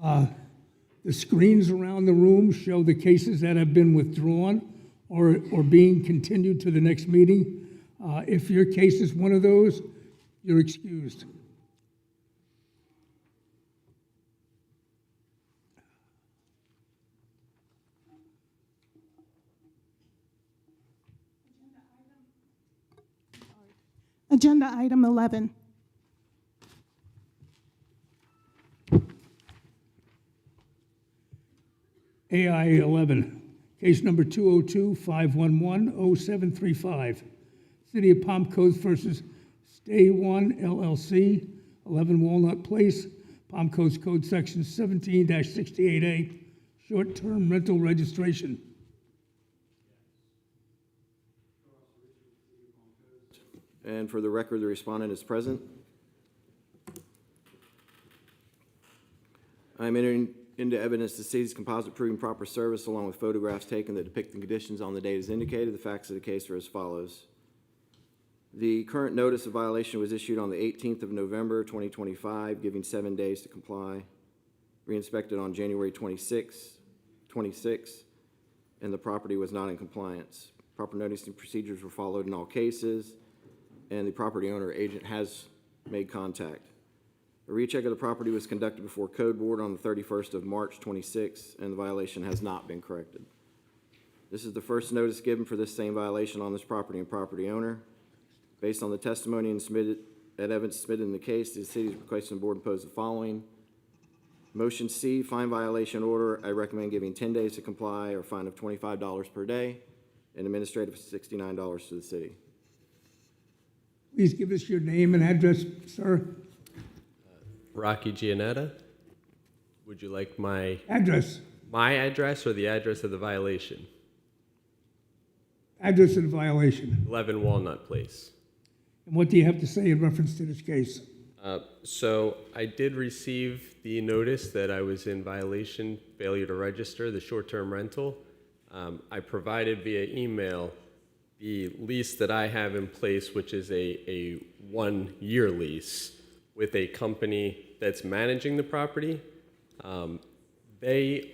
The screens around the room show the cases that have been withdrawn or being continued to the next meeting. If your case is one of those, you're excused. Agenda item 11. AI 11, case number 202-511-0735. City of Palm Coast versus Stay One LLC, 11 Walnut Place, Palm Coast Code Section 17-68A, short-term rental registration. And for the record, the respondent is present. I am entering into evidence the city's composite proving proper service along with photographs taken that depict the conditions on the date as indicated. The facts of the case are as follows. The current notice of violation was issued on the 18th of November, 2025, giving 7 days to comply. Reinspected on January 26, and the property was not in compliance. Proper noticing procedures were followed in all cases, and the property owner or agent has made contact. A recheck of the property was conducted before Code Board on the 31st of March 26, and the violation has not been corrected. This is the first notice given for this same violation on this property and property owner. Based on the testimony and evidence submitted in the case, the city is requesting the board impose the following. Motion C, fine violation order. I recommend giving 10 days to comply or a fine of $25 per day and administrative of $69 to the city. Please give us your name and address, sir. Rocky Giannetta. Would you like my Address. address or the address of the violation? Address of the violation. 11 Walnut Place. And what do you have to say in reference to this case? So I did receive the notice that I was in violation, failure to register the short-term rental. I provided via email the lease that I have in place, which is a 1-year lease with a company that's managing the property. They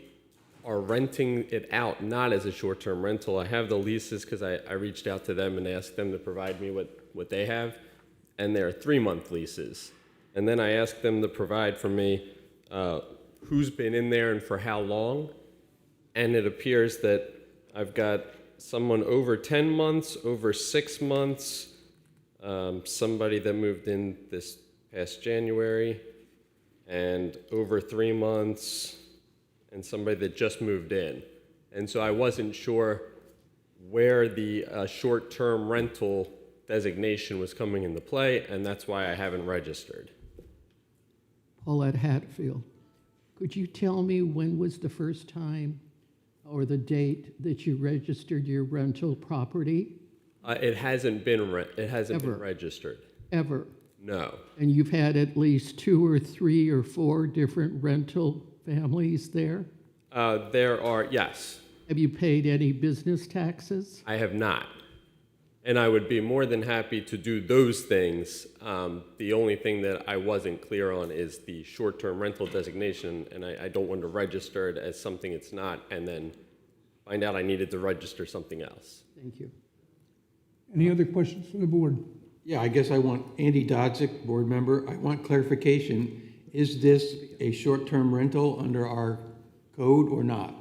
are renting it out, not as a short-term rental. I have the leases because I reached out to them and asked them to provide me what they have, and they're 3-month leases. And then I asked them to provide for me who's been in there and for how long, and it appears that I've got someone over 10 months, over 6 months, somebody that moved in this past January, and over 3 months, and somebody that just moved in. And so I wasn't sure where the short-term rental designation was coming into play, and that's why I haven't registered. Paulette Hatfield, could you tell me when was the first time or the date that you registered your rental property? It hasn't been Ever. registered. Ever? No. And you've had at least 2 or 3 or 4 different rental families there? There are, yes. Have you paid any business taxes? I have not. And I would be more than happy to do those things. The only thing that I wasn't clear on is the short-term rental designation, and I don't want to register it as something it's not and then find out I needed to register something else. Thank you. Any other questions from the board? Yeah, I guess I want Andy Dodzik, board member. I want clarification. Is this a short-term rental under our code or not?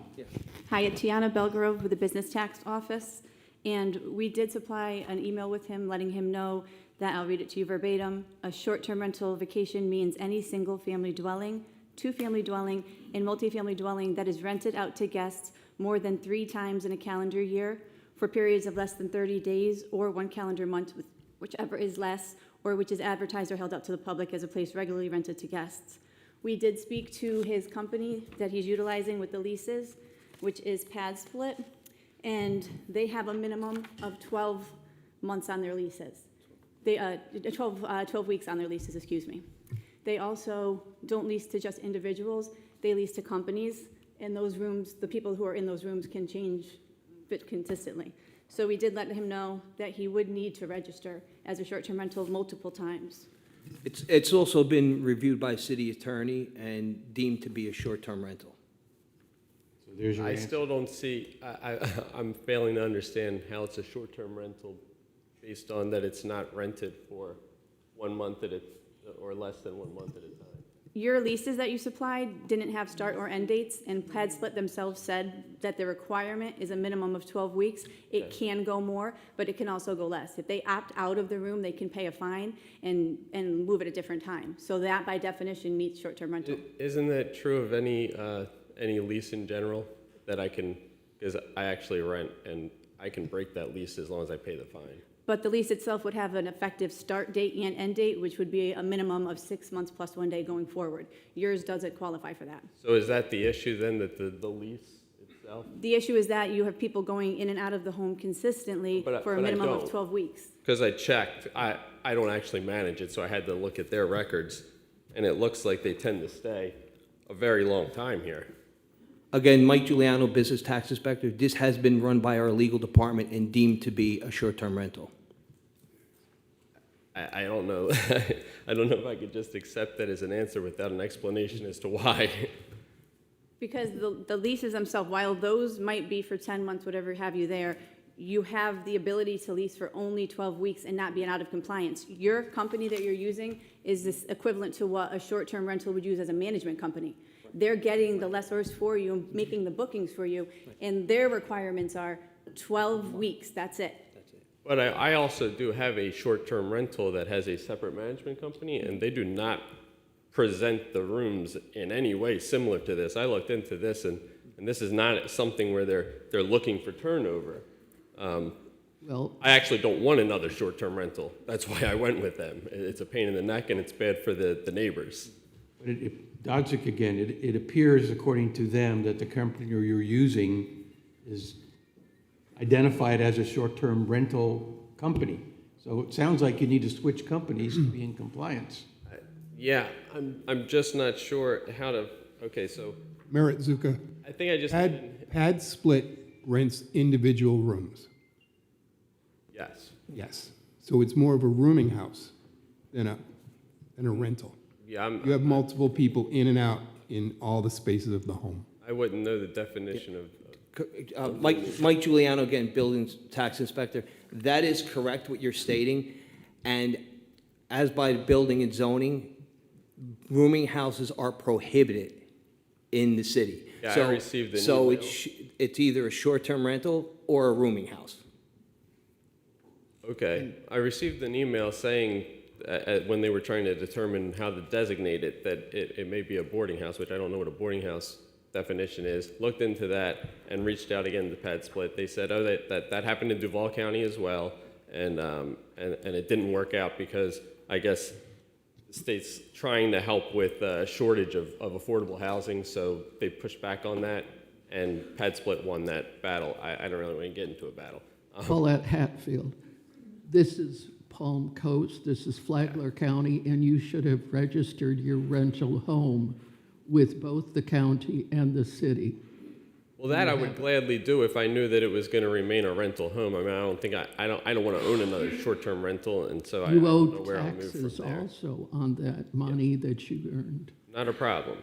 Hi, Tiana Belgrove with the Business Tax Office, and we did supply an email with him letting him know that, I'll read it to you verbatim, a short-term rental vacation means any single-family dwelling, 2-family dwelling, and multifamily dwelling that is rented out to guests more than 3 times in a calendar year for periods of less than 30 days or 1 calendar month, whichever is less, or which is advertised or held out to the public as a place regularly rented to guests. We did speak to his company that he's utilizing with the leases, which is Pad Split, and they have a minimum of 12 months on their leases. They 12 weeks on their leases, excuse me. They also don't lease to just individuals, they lease to companies, and those rooms, the people who are in those rooms can change bit consistently. So we did let him know that he would need to register as a short-term rental multiple times. It's also been reviewed by city attorney and deemed to be a short-term rental. So there's your I answer. still don't see, I'm failing to understand how it's a short-term rental based on that it's not rented for 1 month or less than 1 month at a time. Your leases that you supplied didn't have start or end dates, and PadSplit themselves said that the requirement is a minimum of 12 weeks. It can go more, but it can also go less. If they opt out of the room, they can pay a fine and move at a different time. So that, by definition, meets short-term rental. Isn't that true of any lease in general that I can, because I actually rent and I can break that lease as long as I pay the fine? But the lease itself would have an effective start date and end date, which would be a minimum of 6 months plus 1 day going forward. Yours doesn't qualify for that. So is that the issue then, that the lease itself? The issue is that you have people going in and out of the home consistently for a But I minimum don't. of 12 weeks. Because I checked, I don't actually manage it, so I had to look at their records, and it looks like they tend to stay a very long time here. Again, Mike Giuliano, Business Tax Inspector, this has been run by our legal department and deemed to be a short-term rental. I don't know, I don't know if I could just accept that as an answer without an explanation as to why. Because the leases themselves, while those might be for 10 months, whatever have you there, you have the ability to lease for only 12 weeks and not be out of compliance. Your company that you're using is this equivalent to what a short-term rental would use as a management company. They're getting the lessors for you and making the bookings for you, and their requirements are 12 weeks, that's it. But I also do have a short-term rental that has a separate management company, and they do not present the rooms in any way similar to this. I looked into this, and this is not something where they're looking for turnover. Well, I actually don't want another short-term rental. That's why I went with them. It's a pain in the neck, and it's bad for the neighbors. But Dodzik, again, it appears, according to them, that the company you're using is identified as a short-term rental company. So it sounds like you need to switch companies to be in compliance. Yeah, I'm just not sure how to, okay, so Merit Zuka, I think I just, PadSplit rents individual rooms. yes. Yes. So it's more of a rooming house than a rental. Yeah, You have multiple people in and out in all the spaces of the home. I wouldn't know the definition of, Mike Giuliano, again, Building Tax Inspector, that is correct what you're stating. And as by building and zoning, rooming houses are prohibited in the city. Yeah, I So- received an So email. it's either a short-term rental or a rooming house. okay. I received an email saying, when they were trying to determine how to designate it, that it may be a boarding house, which I don't know what a boarding house definition is. Looked into that and reached out again to PadSplit. They said, oh, that happened in Duval County as well, and it didn't work out because I guess the state's trying to help with a shortage of affordable housing, so they pushed back on that, and PadSplit won that battle. I don't really want to get into a battle. Paulette Hatfield, this is Palm Coast, this is Flagler County, and you should have registered your rental home with both the county and the city. Well, that I would gladly do if I knew that it was going to remain a rental home. I mean, I don't think I don't want to own another short-term rental, and so I You don't know owe where I'll move from taxes there. also on that money that you earned. Not a problem.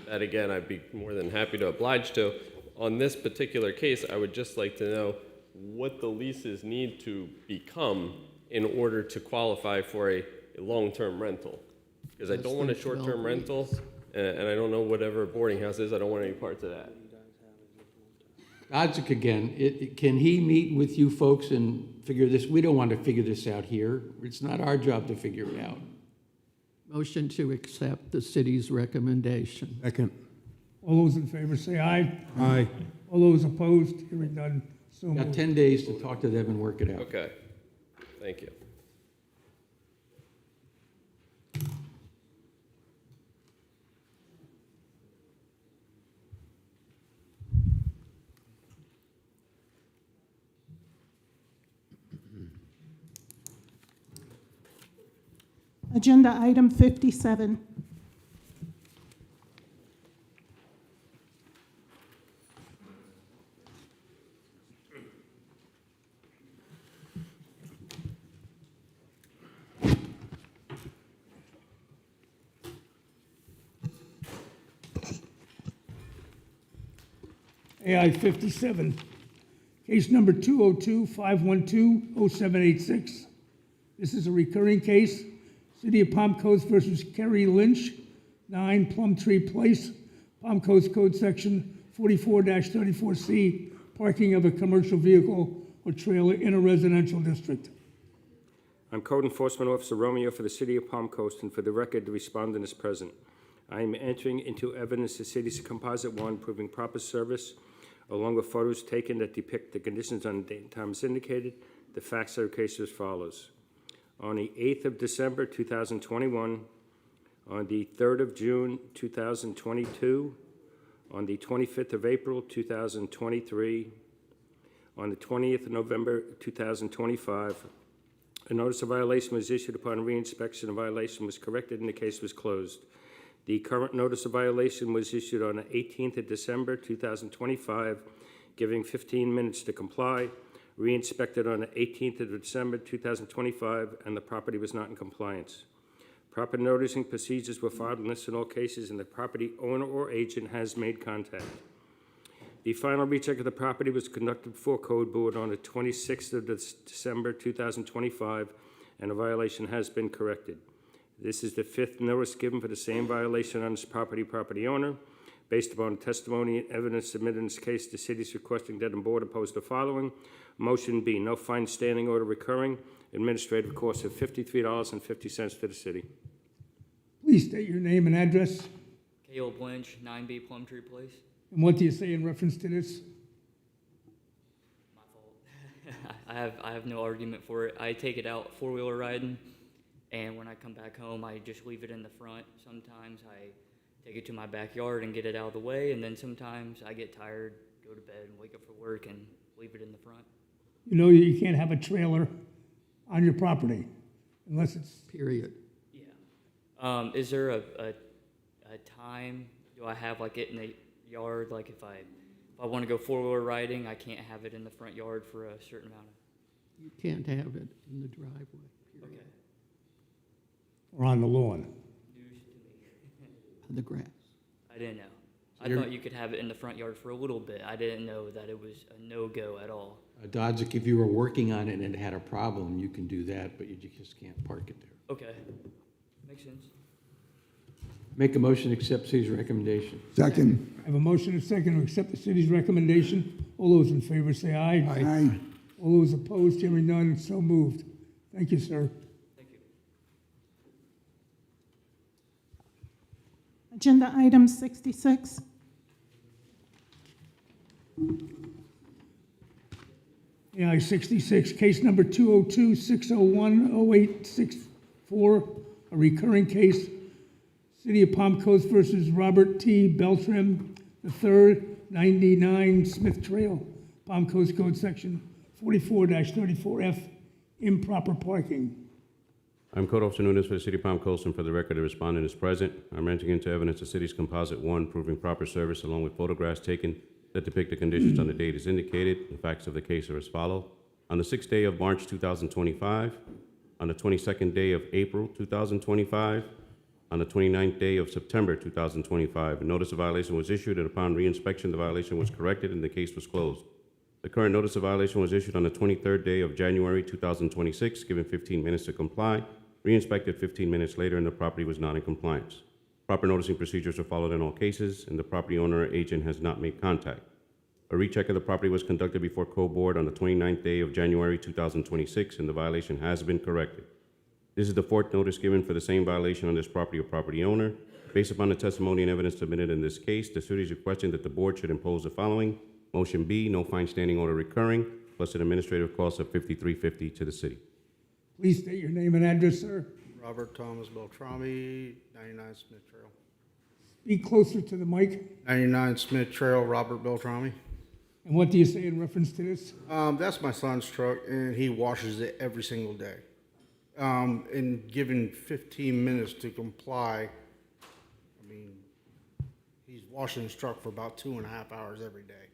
That again, I'd be more than happy to oblige to. On this particular case, I would just like to know what the leases need to become in order to qualify for a long-term rental. Because I Less don't want a than 12 short-term rental, and I don't know whatever a boarding house is. I don't want any parts of that. Dodzik, again, can he meet with you folks and figure this? We don't want to figure this out here. It's not our job to figure it out. Motion to accept the city's recommendation. Second. All those in favor say aye. Aye. All those opposed, hearing none, so Got moved. 10 days to talk to them and work it out. Okay. Thank you. Agenda item 57. AI 57, case number 202-512-0786. This is a recurring case, City of Palm Coast versus Kerry Lynch, 9 Plumtree Place, Palm Coast Code Section 44-34C, parking of a commercial vehicle or trailer in a residential district. I'm Code Enforcement Officer Romeo for the City of Palm Coast, and for the record, the respondent is present. I am entering into evidence the city's Composite 1 proving proper service, along with photos taken that depict the conditions on the date and times indicated. The facts of the case are as follows. On the 8th of December, 2021, on the 3rd of June, 2022, on the 25th of April, 2023, on the 20th of November, 2025, a notice of violation was issued. Upon reinspection, a violation was corrected and the case was closed. The current notice of violation was issued on the 18th of December, 2025, giving 15 minutes to comply. Re-inspected on the 18th of December, 2025, and the property was not in compliance. Proper noticing procedures were followed and listed in all cases, and the property owner or agent has made contact. The final recheck of the property was conducted before Code Board on the 26th of December, 2025, and a violation has been corrected. This is the 5th notice given for the same violation on this property owner. Based upon testimony and evidence submitted in this case, the city is requesting that the board oppose the following. Motion B, no fine standing order recurring, administrative cost of $53.50 to the city. Please state your name and address, Caleb Lynch, 9B Plumtree Place. and what do you say in reference to this? My fault. I have no argument for it. I take it out four-wheeler riding, and when I come back home, I just leave it in the front. Sometimes I take it to my backyard and get it out of the way, and then sometimes I get tired, go to bed, and wake up for work and leave it in the front. You know you can't have a trailer on your property unless it's, Period. Yeah. Is there a time? Do I have like it in the yard? Like if I want to go four-wheeler riding, I can't have it in the front yard for a certain amount of. You can't have it in the driveway, period. Okay. or on the lawn. News to me. On the grass. I didn't know. I thought you could have it in the front yard for a little bit. I didn't know that it was a no-go at all. Dodzik, if you were working on it and it had a problem, you can do that, but you just can't park it there. Okay. Makes sense. Make a motion to accept city's recommendation. Second. I have a motion and a second to accept the city's recommendation. All those in favor say aye. Aye. All those opposed, hearing none, so moved. Thank you, sir. Thank you. Agenda item 66. AI 66, case number 202-601-0864, a recurring case, City of Palm Coast versus Robert T. Beltram III, 99 Smith Trail, Palm Coast Code Section 44-34F, improper parking. I'm Code Officer Nunes for the City of Palm Coast, and for the record, the respondent is present. I'm entering into evidence the city's Composite 1 proving proper service along with photographs taken that depict the conditions on the date as indicated. The facts of the case are as follows. On the 6th day of March 2025, on the 22nd day of April 2025, on the 29th day of September 2025, a notice of violation was issued, and upon reinspection, the violation was corrected and the case was closed. The current notice of violation was issued on the 23rd day of January 2026, given 15 minutes to comply, re-inspected 15 minutes later, and the property was not in compliance. Proper noticing procedures are followed in all cases, and the property owner or agent has not made contact. A recheck of the property was conducted before Code Board on the 29th day of January 2026, and the violation has been corrected. This is the 4th notice given for the same violation on this property or property owner. Based upon the testimony and evidence submitted in this case, the city is requesting that the board should impose the following. Motion B, no fine standing order recurring, plus an administrative cost of $53.50 to the city. Please state your name and address, sir. Robert Thomas Beltrami, 99 Smith Trail. Speak closer to the mic. 99 Smith Trail, Robert Beltrami. And what do you say in reference to this? That's my son's truck, and he washes it every single day. And given 15 minutes to comply, I mean, he's washing his truck for about 2.5 hours every day.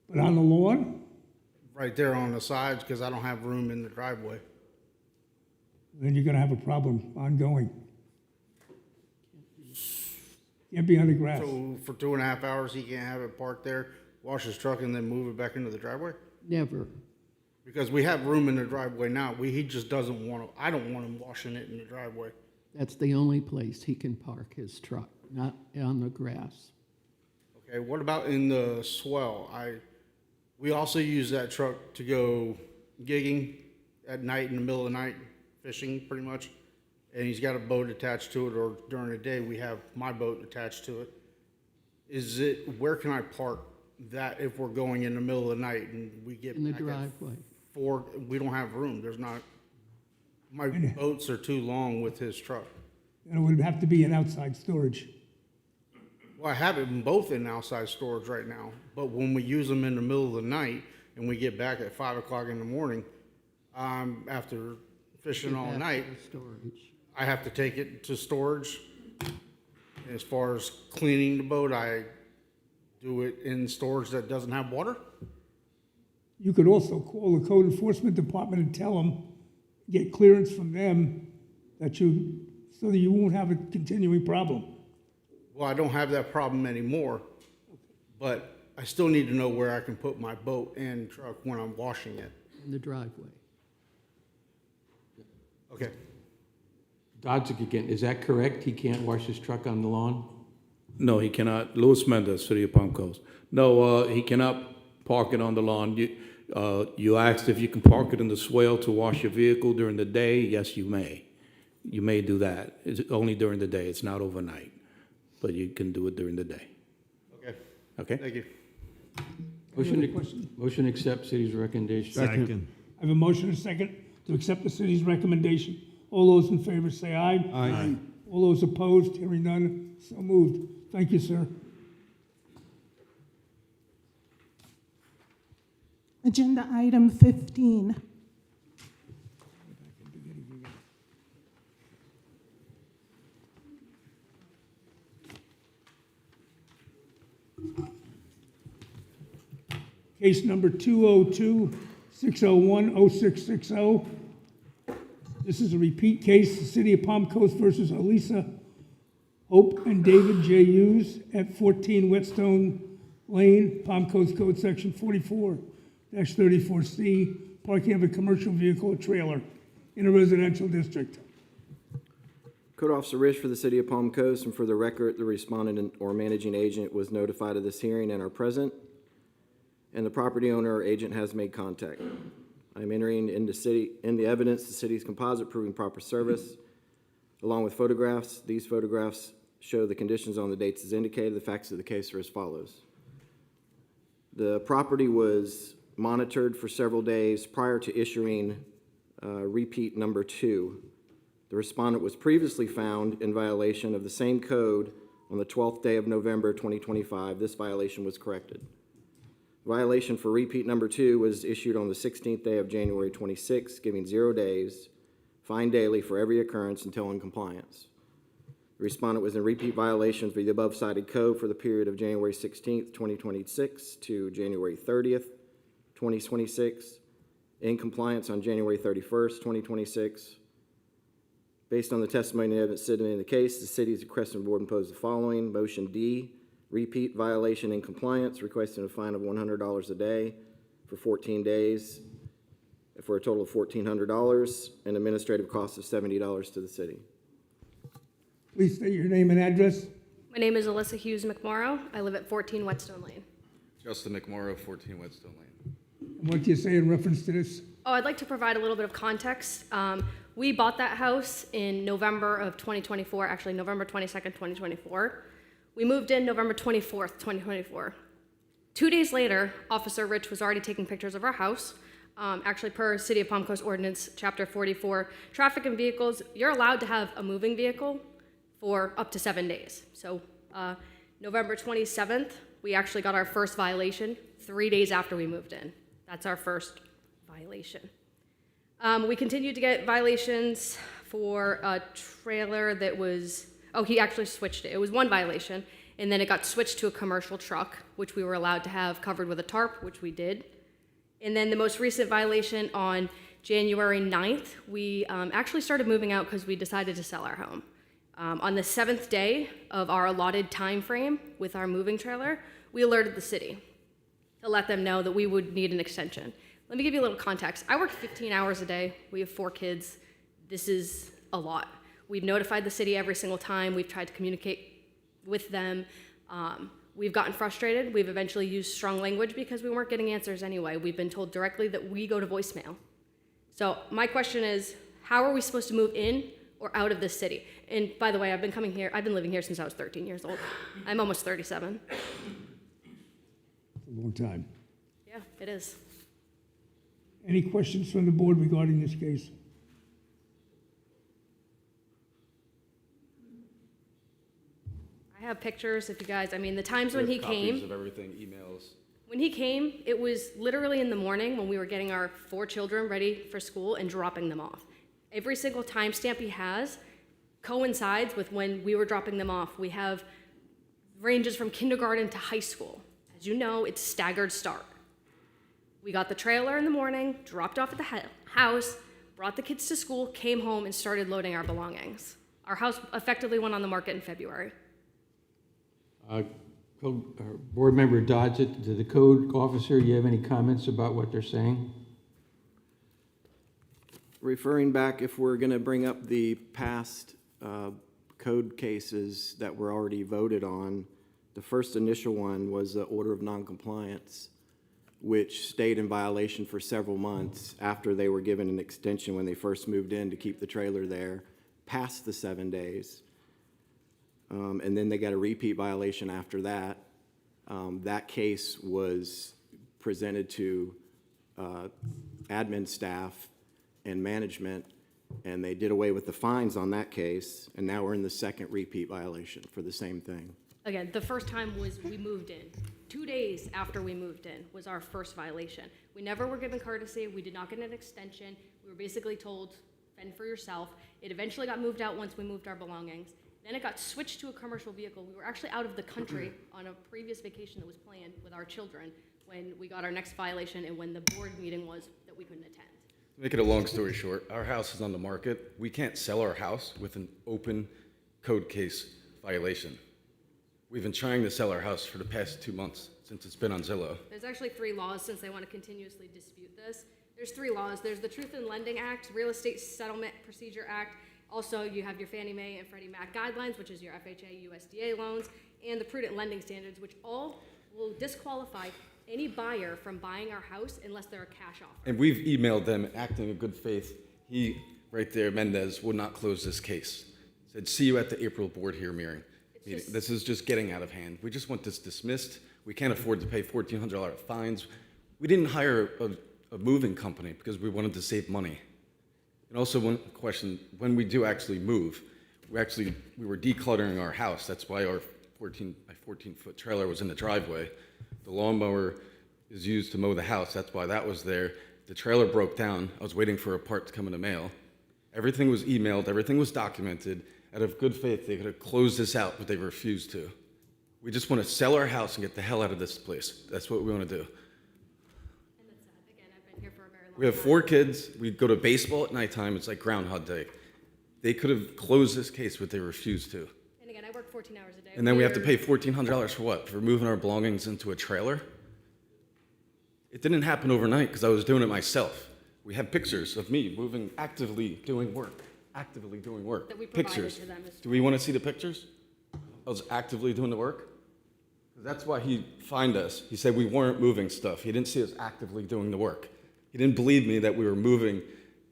But on the lawn? Right there on the sides, because I don't have room in the driveway. Then you're gonna have a problem ongoing. Can't be on the grass. So for 2.5 hours, he can't have it parked there. wash his truck and then move it back into the driveway? Never. Because we have room in the driveway now. He just doesn't want to, I don't want him washing it in the driveway. That's the only place he can park his truck, not on the grass. Okay, what about in the swell? We also use that truck to go gigging at night, in the middle of the night, fishing pretty much. And he's got a boat attached to it, or during the day, we have my boat attached to it. Where can I park that if we're going in the middle of the night and we get In the back at driveway. 4, we don't have room, my boats are too long with his truck. And it would have to be an outside storage. Well, I have it both in outside storage right now, but when we use them in the middle of the night and we get back at 5 o'clock in the morning, after fishing all Back to night, the storage. I have to take it to storage. As far as cleaning the boat, I do it in storage that doesn't have water. You could also call the code enforcement department and tell them, get clearance from them so that you won't have a continuing problem. Well, I don't have that problem anymore, but I still need to know where I can put my boat and truck when I'm washing it. In the driveway. Okay. Dodzik again, is that correct? He can't wash his truck on the lawn? No, he cannot. Louis Mendez, City of Palm Coast. No, he cannot park it on the lawn. You asked if you can park it in the swale to wash your vehicle during the day. Yes, you may. You may do that. It's only during the day. It's not overnight. But you can do it during the day. Okay. Okay? Thank you. Motion to accept city's recommendation. Second. I have a motion and a second to accept the city's recommendation. All those in favor say aye. Aye. All those opposed, hearing none, so moved. Thank you, sir. Agenda item 15. Case number 202-601-0660. This is a repeat case, the City of Palm Coast versus Elisa Hope and David J. Hughes at 14 Whetstone Lane, Palm Coast Code Section 44-34C, parking of a commercial vehicle or trailer in a residential district. Code Officer Rich for the City of Palm Coast, and for the record, the respondent or managing agent was notified of this hearing and are present, and the property owner or agent has made contact. I am entering in the evidence the city's composite proving proper service, along with photographs. These photographs show the conditions on the dates as indicated. The facts of the case are as follows. The property was monitored for several days prior to issuing repeat number 2. The respondent was previously found in violation of the same code on the 12th day of November 2025. This violation was corrected. Violation for repeat number 2 was issued on the 16th day of January 26, giving 0 days, fine daily for every occurrence until in compliance. The respondent was in repeat violation for the above cited code for the period of January 16th, 2026 to January 30th, 2026, in compliance on January 31st, 2026. Based on the testimony and evidence submitted in the case, the city's requesting board impose the following. Motion D, repeat violation in compliance, requesting a fine of $100 a day for 14 days for a total of $1,400 and administrative cost of $70 to the city. Please state your name and address. My name is Alyssa Hughes McMorrow. I live at 14 Whetstone Lane. Justin McMorrow, 14 Whetstone Lane. And what do you say in reference to this? Oh, I'd like to provide a little bit of context. We bought that house in November of 2024, actually November 22nd, 2024. We moved in November 24th, 2024. 2 days later, Officer Rich was already taking pictures of our house. Actually, per City of Palm Coast Ordinance, Chapter 44, traffic and vehicles, you're allowed to have a moving vehicle for up to 7 days. So November 27th, we actually got our first violation 3 days after we moved in. That's our first violation. We continued to get violations for a trailer that was, he actually switched it. It was one violation, and then it got switched to a commercial truck, which we were allowed to have covered with a tarp, which we did. And then the most recent violation on January 9th, we actually started moving out because we decided to sell our home. On the 7th day of our allotted time frame with our moving trailer, we alerted the city. to let them know that we would need an extension. Let me give you a little context. I work 15 hours a day. We have 4 kids. This is a lot. We've notified the city every single time. We've tried to communicate with them. We've gotten frustrated. We've eventually used strong language because we weren't getting answers anyway. We've been told directly that we go to voicemail. So my question is, how are we supposed to move in or out of this city? And by the way, I've been living here since I was 13 years old. I'm almost 37. A long time. Yeah, it is. Any questions from the board regarding this case? I have pictures if you guys, the times when he came. Copies of everything, emails. When he came, it was literally in the morning when we were getting our 4 children ready for school and dropping them off. Every single timestamp he has coincides with when we were dropping them off. We have ranges from kindergarten to high school. As you know, it's staggered start. We got the trailer in the morning, dropped off at the house, brought the kids to school, came home, and started loading our belongings. Our house effectively went on the market in February. Board Member Dodsett, to the code officer, you have any comments about what they're saying? Referring back, if we're going to bring up the past code cases that were already voted on, the first initial one was the order of noncompliance, which stayed in violation for several months after they were given an extension when they first moved in to keep the trailer there past the 7 days. And then they got a repeat violation after that. That case was presented to admin staff and management, and they did away with the fines on that case, and now we're in the second repeat violation for the same thing. Again, the first time was we moved in. 2 days after we moved in was our first violation. We never were given courtesy. We did not get an extension. We were basically told, fend for yourself. It eventually got moved out once we moved our belongings. Then it got switched to a commercial vehicle. We were actually out of the country on a previous vacation that was planned with our children when we got our next violation and when the board meeting was that we couldn't attend. To make it a long story short, our house is on the market. We can't sell our house with an open code case violation. We've been trying to sell our house for the past 2 months since it's been on Zillow. There's actually 3 laws since they want to continuously dispute this. There's 3 laws. There's the Truth in Lending Act, Real Estate Settlement Procedure Act. Also, you have your Fannie Mae and Freddie Mac guidelines, which is your FHA, USDA loans, and the prudent lending standards, which all will disqualify any buyer from buying our house unless they're a cash offer. And we've emailed them acting in good faith. He, right there, Mendez, would not close this case. Said, see you at the April board here meeting. This is just getting out of hand. We just want this dismissed. We can't afford to pay $1,400 fines. We didn't hire a moving company because we wanted to save money. And also one question, when we do actually move, we were decluttering our house. That's why our 14 by 14-foot trailer was in the driveway. The lawnmower is used to mow the house. That's why that was there. The trailer broke down. I was waiting for a part to come in the mail. Everything was emailed. Everything was documented. Out of good faith, they could have closed this out, but they refused to. We just want to sell our house and get the hell out of this place. That's what we want to do. And that's sad. Again, I've been here for a very long time. We have 4 kids. We go to baseball at nighttime. It's like Groundhog Day. They could have closed this case, but they refused to. And again, I work 14 hours a day. And then we have to pay $1,400 for what? For moving our belongings into a trailer? It didn't happen overnight because I was doing it myself. We have pictures of me moving, actively doing work. That we provided Pictures. to them as Do we want to see the pictures? I was actively doing the work? That's why he fined us. He said we weren't moving stuff. He didn't see us actively doing the work. He didn't believe me that we were moving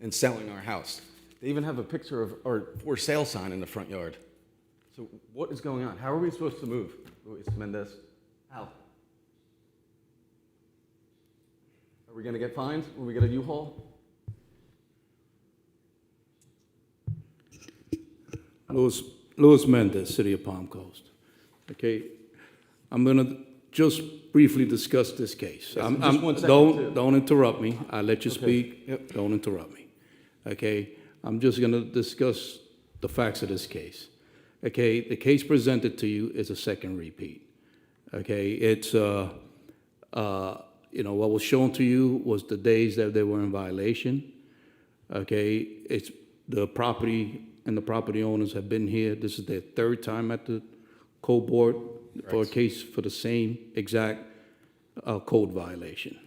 and selling our house. They even have a picture of our for sale sign in the front yard. So what is going on? How are we supposed to move, Luis Mendez? How? Are we going to get fined when we get a U-Haul? Louis Mendez, City of Palm Coast. Okay, I'm gonna just briefly discuss this case. Yes, just 1 second, too. Don't interrupt me. I'll let you Okay. speak. Yep. Don't interrupt me. Okay, I'm just gonna discuss the facts of this case. Okay, the case presented to you is a second repeat. Okay, it's what was shown to you was the days that they were in violation. Okay, it's the property and the property owners have been here. This is their 3rd time at the code board for a case for the same exact code violation.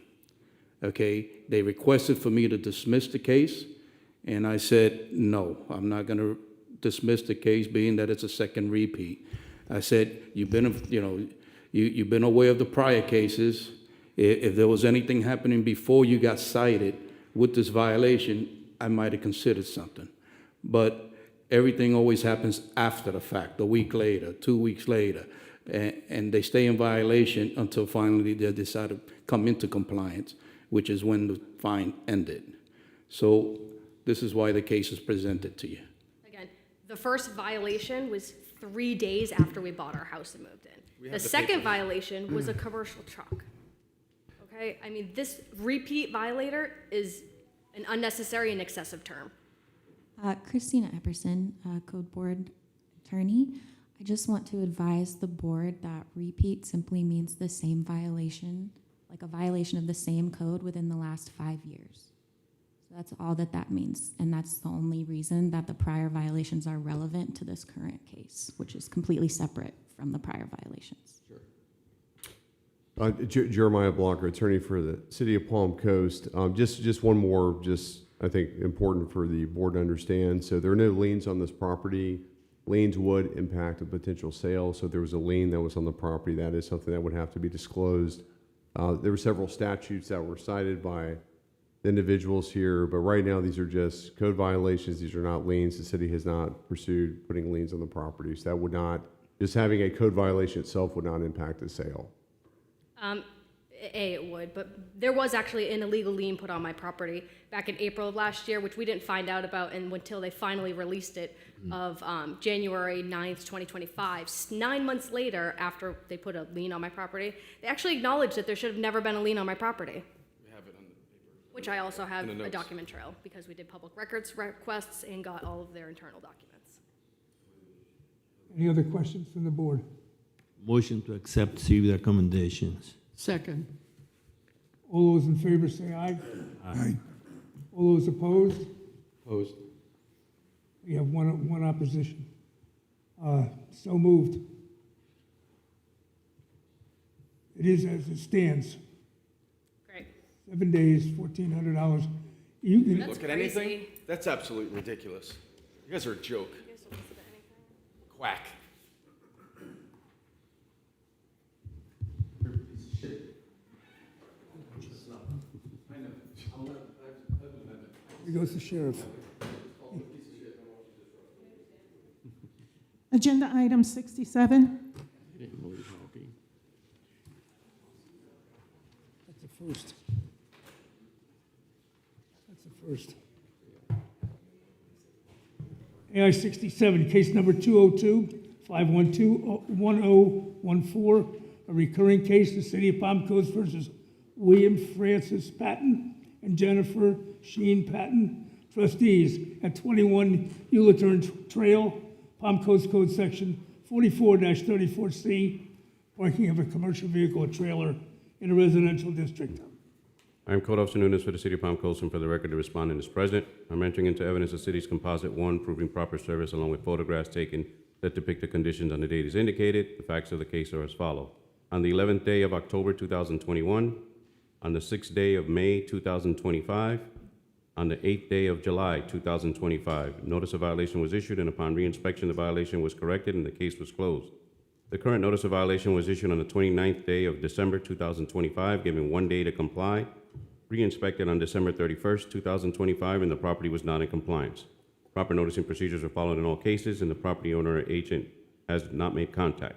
Okay, they requested for me to dismiss the case, and I said, no, I'm not going to dismiss the case, being that it's a second repeat. I said, you've been aware of the prior cases. If there was anything happening before you got cited with this violation, I might have considered something. But everything always happens after the fact, a week later, 2 weeks later, and they stay in violation until finally they decide to come into compliance, which is when the fine ended. So this is why the case is presented to you. Again, the first violation was 3 days after we bought our house and moved in. The second violation was a commercial truck. Okay, I mean, this repeat violator is an unnecessary and excessive term. Christina Epperson, Code Board Attorney. I just want to advise the board that repeat simply means the same violation, like a violation of the same code within the last 5 years. So that's all that means, and that's the only reason that the prior violations are relevant to this current case, which is completely separate from the prior violations. Jeremiah Blocker, attorney for the City of Palm Coast. Just one more, I think important for the board to understand. So there are no liens on this property. Liens would impact a potential sale. So if there was a lien that was on the property, that is something that would have to be disclosed. There were several statutes that were cited by the individuals here, but right now these are just code violations. These are not liens. The city has not pursued putting liens on the property. So that would not, just having a code violation itself would not impact the sale. It would, but there was actually an illegal lien put on my property back in April of last year, which we didn't find out about until they finally released it of January 9th, 2025. 9 months later, after they put a lien on my property, they actually acknowledged that there should have never been a lien on my property. We have it on the paper. Which I also have In the a notes. document trail because we did public records requests and got all of their internal documents. Any other questions from the board? Motion to accept CB recommendations. Second. All those in favor say aye. Aye. All those opposed? Opposed? We have one opposition. So moved. It is as it stands. Great. 7 days, $1,400. You can, That's Look at anything? crazy. That's absolutely ridiculous. You guys are a joke. Quack. here goes the sheriff. Agenda item 67. That's the first. That's the first. AI 67, case number 202-512-1014, a recurring case, the City of Palm Coast versus William Francis Patton and Jennifer Sheen Patton, trustees at 21 Ulatern Trail, Palm Coast Code Section 44-34C, parking of a commercial vehicle or trailer in a residential district. I am Code Officer Nunes for the City of Palm Coast, and for the record, the respondent is present. I'm entering into evidence the city's Composite 1, proving proper service along with photographs taken that depict the conditions on the date as indicated. The facts of the case are as follows. On the 11th day of October 2021, on the 6th day of May 2025, on the 8th day of July 2025, notice of violation was issued, and upon reinspection, the violation was corrected and the case was closed. The current notice of violation was issued on the 29th day of December 2025, giving 1 day to comply. Re-inspected on December 31st, 2025, and the property was not in compliance. Proper noticing procedures were followed in all cases, and the property owner or agent has not made contact.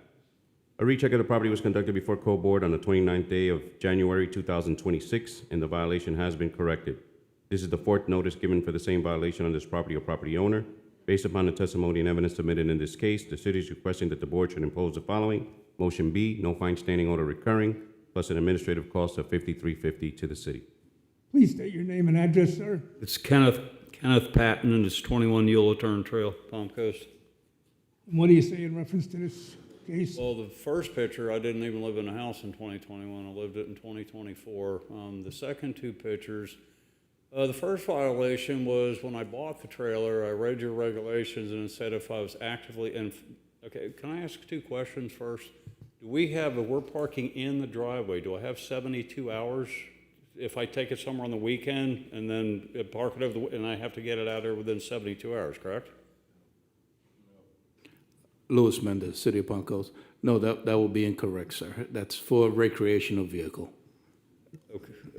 A recheck of the property was conducted before Code Board on the 29th day of January 2026, and the violation has been corrected. This is the fourth notice given for the same violation on this property or property owner. Based upon the testimony and evidence submitted in this case, the city is requesting that the board should impose the following. Motion B, no fine standing order recurring, plus an administrative cost of $53.50 to the city. Please state your name and address, sir. It's Kenneth Patton, and it's 21 Ulatern Trail, Palm Coast. And what do you say in reference to this case? Well, the first picture, I didn't even live in a house in 2021. I lived it in 2024. The second two pictures, the first violation was when I bought the trailer, I read your regulations and it said if I was actively in. Okay, can I ask two questions first? Do we have, if we're parking in the driveway, do I have 72 hours? If I take it somewhere on the weekend and then park it over and I have to get it out there within 72 hours, correct? Louis Mendez, City of Palm Coast. No, that will be incorrect, sir. That's for a recreational vehicle.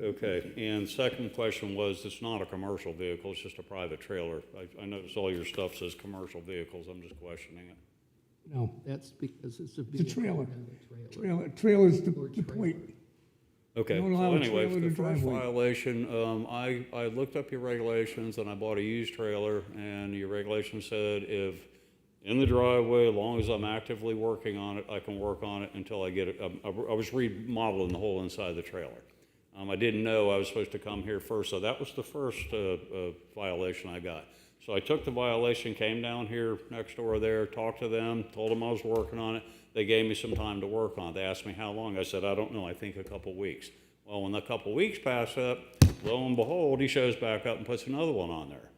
Okay, and second question was, it's not a commercial vehicle, it's just a private trailer. I notice all your stuff says commercial vehicles, I'm just questioning it. No, That's because it's a it's a vehicle. trailer. and a trailer. Trailer's the Or the trailer. point. Okay, You don't so allow a anyway, trailer for in the the first driveway. violation, I looked up your regulations and I bought a used trailer, and your regulations said if in the driveway, as long as I'm actively working on it, I can work on it until I get it. I was remodeling the whole inside of the trailer. I didn't know I was supposed to come here first, so that was the first violation I got. So I took the violation, came down here next door there, talked to them, told them I was working on it. They gave me some time to work on it. They asked me how long. I said, I don't know, I think a couple weeks. Well, when the couple weeks pass up, lo and behold, he shows back up and puts another one on there.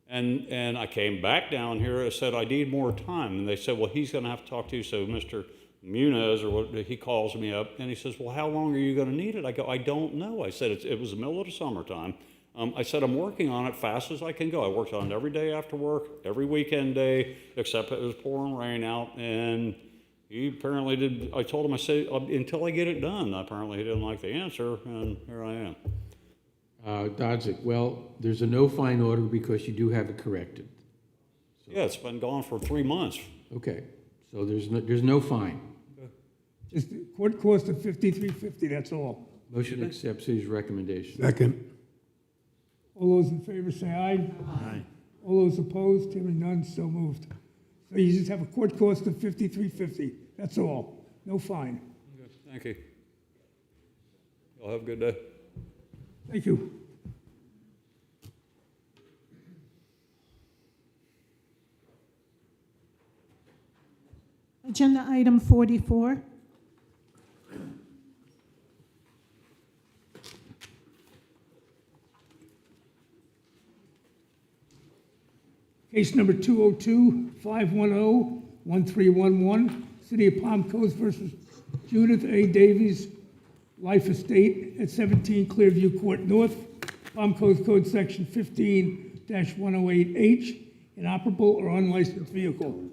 And I came back down here, I said, I need more time. And they said, well, he's gonna have to talk to you. So Mr. Muniz, or what, he calls me up and he says, well, how long are you gonna need it? I go, I don't know. I said, it was the middle of the summertime. I said, I'm working on it fast as I can go. I worked on it every day after work, every weekend day, except it was pouring rain out. And he apparently did, I told him, I said, until I get it done. Apparently he didn't like the answer, and here I am. Dodzik, well, there's a no fine order because you do have it corrected. Yeah, it's been gone for 3 months. Okay, so there's no fine. Just the court cost of $53.50, that's all. Motion accepts city's recommendation. Second. All those in favor say aye. Aye. All those opposed, hearing none, so moved. So you just have a court cost of $53.50, that's all, no fine. Okay, thank you. Y'all have a good day. Thank you. Agenda item 44. Case number 202-510-1311, City of Palm Coast versus Judith A. Davies Life Estate at 17 Clearview Court North, Palm Coast Code Section 15-108H, inoperable or unlicensed vehicle.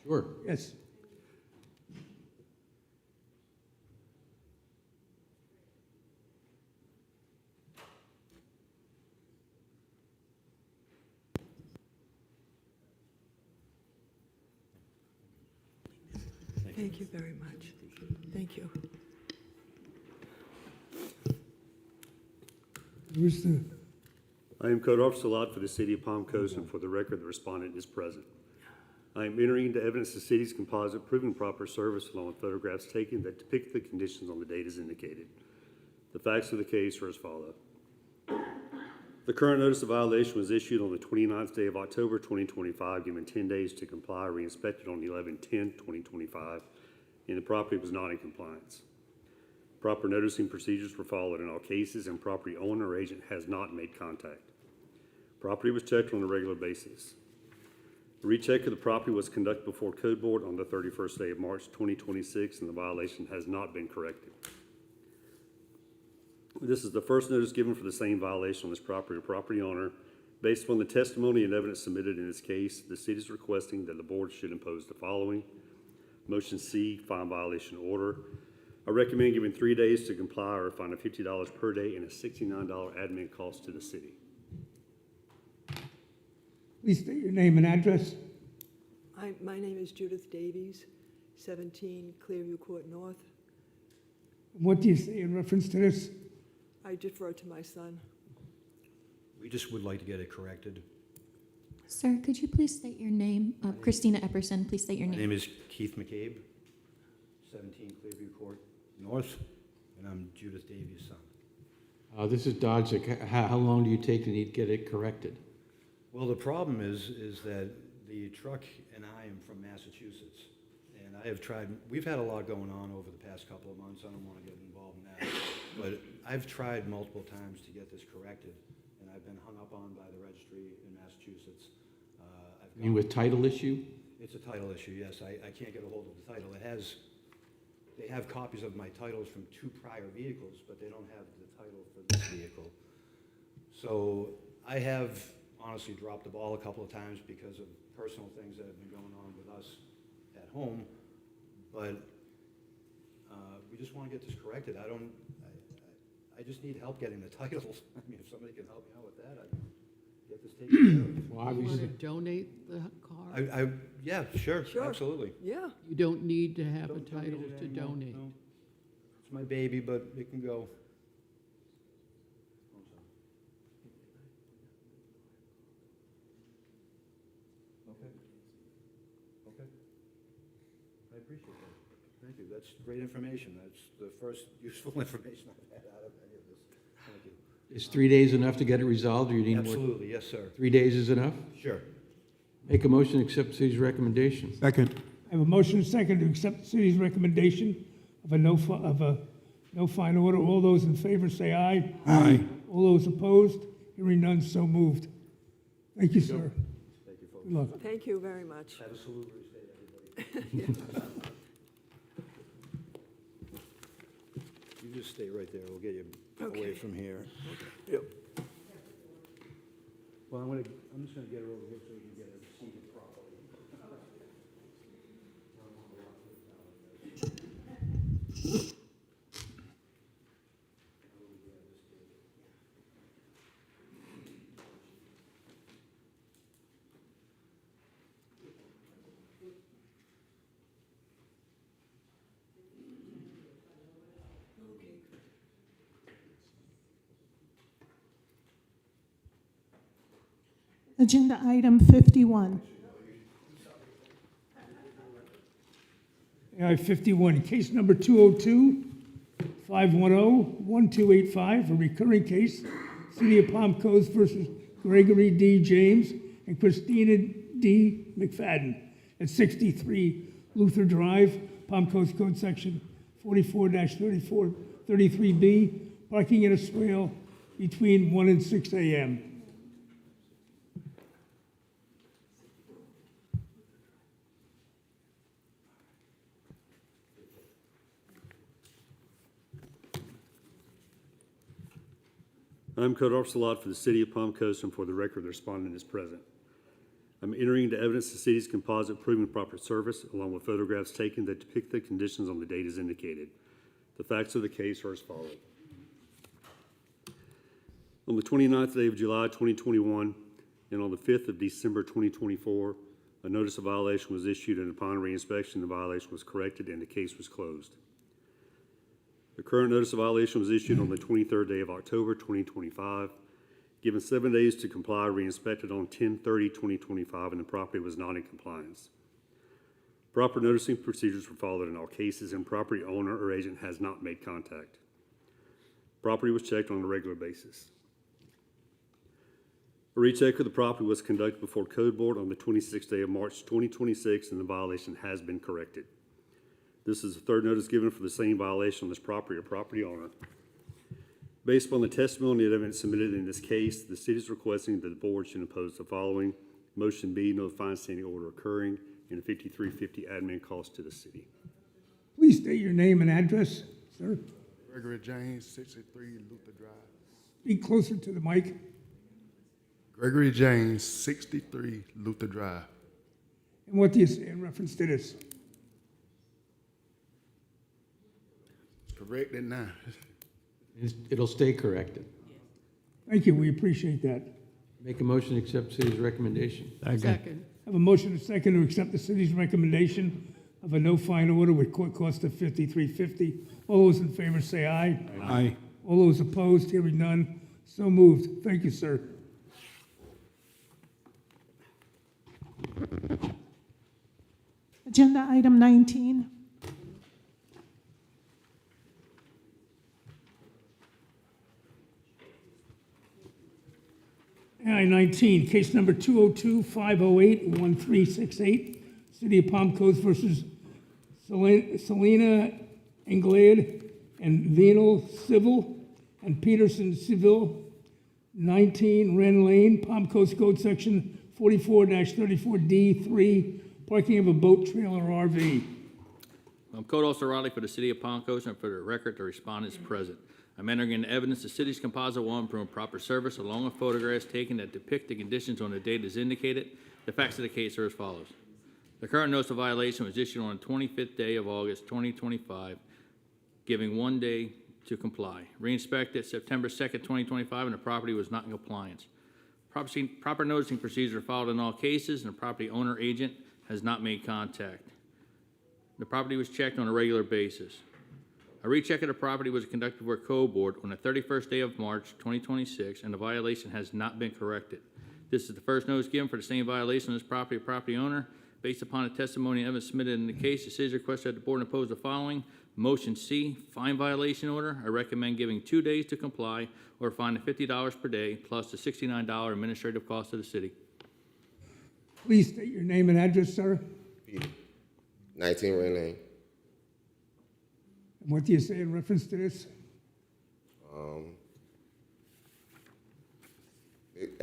Sure. Yes. Thank you very much. Thank you. Where's the, I am Code Officer Lot for the City of Palm Coast, and for the record, the respondent is present. I am entering into evidence the city's composite proving proper service along with photographs taken that depict the conditions on the date as indicated. The facts of the case are as follows. The current notice of violation was issued on the 29th day of October 2025, given 10 days to comply, re-inspected on 11/10/2025, and the property was not in compliance. Proper noticing procedures were followed in all cases, and property owner or agent has not made contact. Property was checked on a regular basis. A recheck of the property was conducted before Code Board on the 31st day of March 2026, and the violation has not been corrected. This is the first notice given for the same violation on this property or property owner. Based upon the testimony and evidence submitted in this case, the city is requesting that the board should impose the following. Motion C, fine violation order. I recommend giving 3 days to comply or a fine of $50 per day and a $69 admin cost to the city. please state your name and address. My name is Judith Davies, 17 Clearview Court North. What do you say in reference to this? I defer to my son. We just would like to get it corrected. Sir, could you please state your name? Christina Epperson, please state your My name. name is Keith McCabe, 17 Clearview Court North, and I'm Judith Davies' son. This is Dodzik. How long do you take to get it corrected? Well, the problem is that The truck and I am from Massachusetts, and I have tried, we've had a lot going on over the past couple of months. I don't want to get involved in that. But I've tried multiple times to get this corrected, and I've been hung up on by the registry in Massachusetts. I mean, with title issue? It's a title issue, yes. I can't get a hold of the title. They have copies of my titles from 2 prior vehicles, but they don't have the title for this vehicle. So I have honestly dropped the ball a couple of times because of personal things that have been going on with us at home. But we just want to get this corrected. I just need help getting the titles. I mean, if somebody can help me out with that, I'd get this taken care of. You want to donate the car? Yeah, sure, absolutely. Yeah. You don't need to have a Don't title need it to anymore, donate. no. It's my baby, but it can go. Okay. Okay. I appreciate that. Thank you. That's great information. That's the first useful information I've had out of any of this. Thank you. Is 3 days enough to get it resolved, or you need more? Absolutely, yes, sir. 3 days is enough? Sure. Make a motion to accept the city's recommendation. Second. I have a motion and a second to accept the city's recommendation of a no fine order. All those in favor say aye. Aye. All those opposed? Hearing none, so moved. Thank you, sir. Thank you, folks. Good luck. Thank you very much. Have a salubrious day, everybody. You just stay right there. We'll get you away from here. Yep. Well, I'm just gonna get her over here so we can get her seated properly. Agenda item 51. AI 51, case number 202-510-1285, a recurring case, City of Palm Coast versus Gregory D. James and Christina D. McFadden at 63 Luther Drive, Palm Coast Code Section 44-33B, parking in a swale between 1 and 6 a.m. I'm Code Officer Lot for the City of Palm Coast, and for the record, the respondent is present. I'm entering into evidence the city's composite proving proper service, along with photographs taken that depict the conditions on the date as indicated. The facts of the case are as follows. On the 29th day of July 2021 and on the 5th of December 2024, a notice of violation was issued, and upon reinspection, the violation was corrected and the case was closed. The current notice of violation was issued on the 23rd day of October 2025. Given 7 days to comply, re-inspected on 10/30/2025, and the property was not in compliance. Proper noticing procedures were followed in all cases, and property owner or agent has not made contact. Property was checked on a regular basis. A recheck of the property was conducted before Code Board on the 26th day of March 2026, and the violation has been corrected. This is the third notice given for the same violation on this property or property owner. Based upon the testimony and evidence submitted in this case, the city is requesting that the board should impose the following. Motion B, no fine standing order occurring, and a $53.50 admin cost to the city. Please state your name and address, sir. Gregory James, 63 Luther Drive. Speak closer to the mic. Gregory James, 63 Luther Drive. And what do you say in reference to this? Corrected now. It'll stay corrected. Thank you, we appreciate that. Make a motion to accept city's recommendation. Second. I have a motion and a second to accept the city's recommendation of a no fine order with court cost of $53.50. All those in favor say aye. Aye. All those opposed, hearing none, so moved. Thank you, sir. Agenda item 19. AI-19, case number 202-508-1368, City of Palm Coast versus Selena Anglade and Venal Civil and Peterson Civil, 19 Wren Lane, Palm Coast Code Section 44-34D3, parking of a boat, trailer, or RV. I'm Code Officer Riley for the City of Palm Coast, and for the record, the respondent is present. I'm entering into evidence the city's composite one from proper service along with photographs taken that depict the conditions on the date as indicated. The facts of the case are as follows. The current notice of violation was issued on the 25th day of August 2025, giving 1 day to comply. Re-inspected September 2nd, 2025, and the property was not in compliance. Proper noticing procedures are followed in all cases, and the property owner agent has not made contact. The property was checked on a regular basis. A recheck of the property was conducted before Code Board on the 31st day of March 2026, and the violation has not been corrected. This is the first notice given for the same violation of this property owner. Based upon the testimony and evidence submitted in the case, the city is requested that the board impose the following. Motion C, fine violation order. I recommend giving 2 days to comply or a fine of $50 per day plus the $69 administrative cost of the city. Please state your name and address, sir. 19 Wren Lane. And what do you say in reference to this?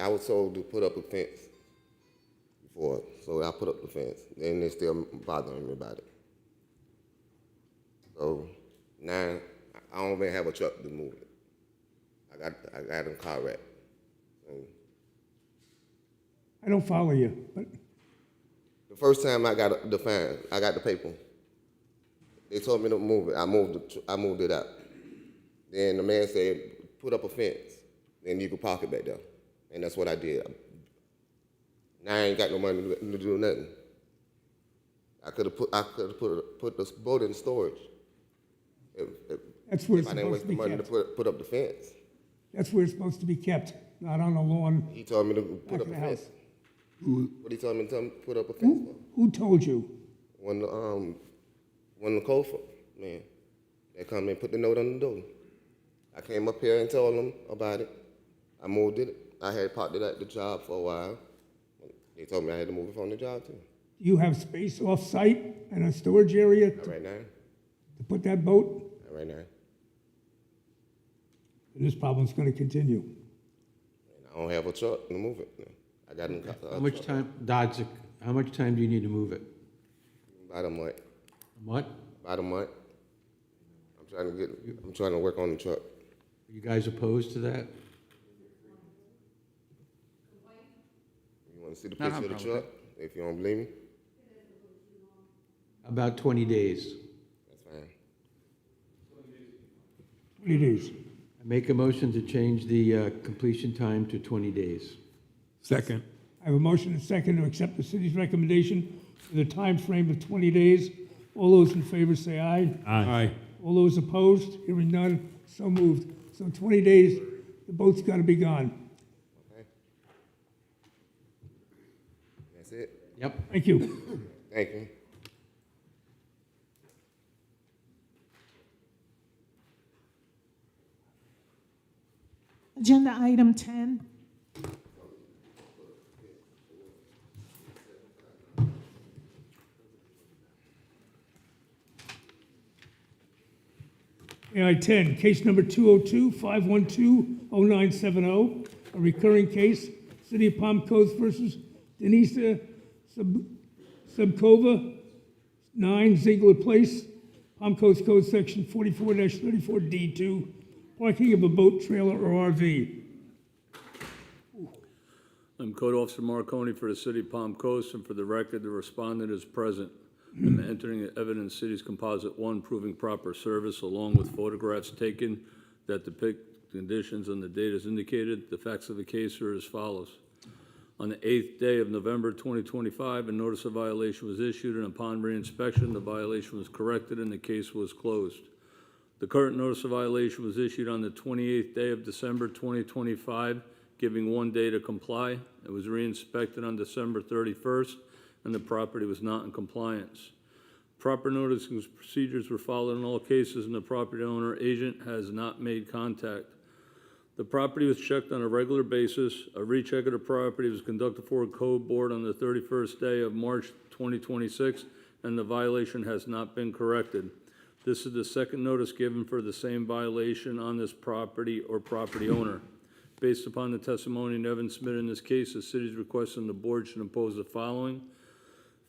I was told to put up a fence before, so I put up the fence. Then they're still bothering me about it. So now I don't even have a truck to move it. I got a car wreck. So, I don't follow you, but the first time I got the fine, I got the paper. They told me to move it. I moved it out. Then the man said, put up a fence, then you can park it back there. And that's what I did. Now I ain't got no money to do nothing. I could have put this boat in storage. That's where if it's I didn't supposed waste to the be money kept. to put up the fence. That's where it's supposed to be kept, not on the lawn. He told me to put up a fence. What he told me to put up a fence for? Who told you? When the code man, they come and put the note on the door. I came up here and told them about it. I moved it. I had parked it at the job for a while. They told me I had to move it from the job too. Do you have space off-site and a storage area Not right now. to put that boat? Not right now. And this problem's going to continue. And I don't have a truck to move it. I got How much time, Dodzik, how much time do you need to move it? About a month. What? About a month. I'm trying to work on the truck. Are you guys opposed to that? You want to see the No, no picture of the problem. truck? If you don't believe me, About 20 days. that's fine. 20 days. I make a motion to change the completion time to 20 days. Second. I have a motion and a second to accept the city's recommendation for the time frame of 20 days. All those in favor say aye. Aye. All those opposed, hearing none, so moved. So 20 days, the boat's got to be gone. Okay. That's it. Yep. Thank you. Thank you. Agenda item 10. AI 10, case number 202-512-0970, a recurring case, City of Palm Coast versus Denisa Subkova, 9 Ziegler Place, Palm Coast Code Section 44-34D2, parking of a boat, trailer, or RV. I'm Code Officer Marconi for the City of Palm Coast, and for the record, the respondent is present. I'm entering evidence City's Composite 1 proving proper service along with photographs taken that depict conditions on the date as indicated. The facts of the case are as follows. On the 8th day of November 2025, a notice of violation was issued, and upon reinspection, the violation was corrected and the case was closed. The current notice of violation was issued on the 28th day of December 2025, giving 1 day to comply. It was re-inspected on December 31st, and the property was not in compliance. Proper noticing procedures were followed in all cases, and the property owner agent has not made contact. The property was checked on a regular basis. A recheck of the property was conducted before a code board on the 31st day of March 2026, and the violation has not been corrected. This is the second notice given for the same violation on this property or property owner. Based upon the testimony and evidence submitted in this case, the city is requesting the board should impose the following.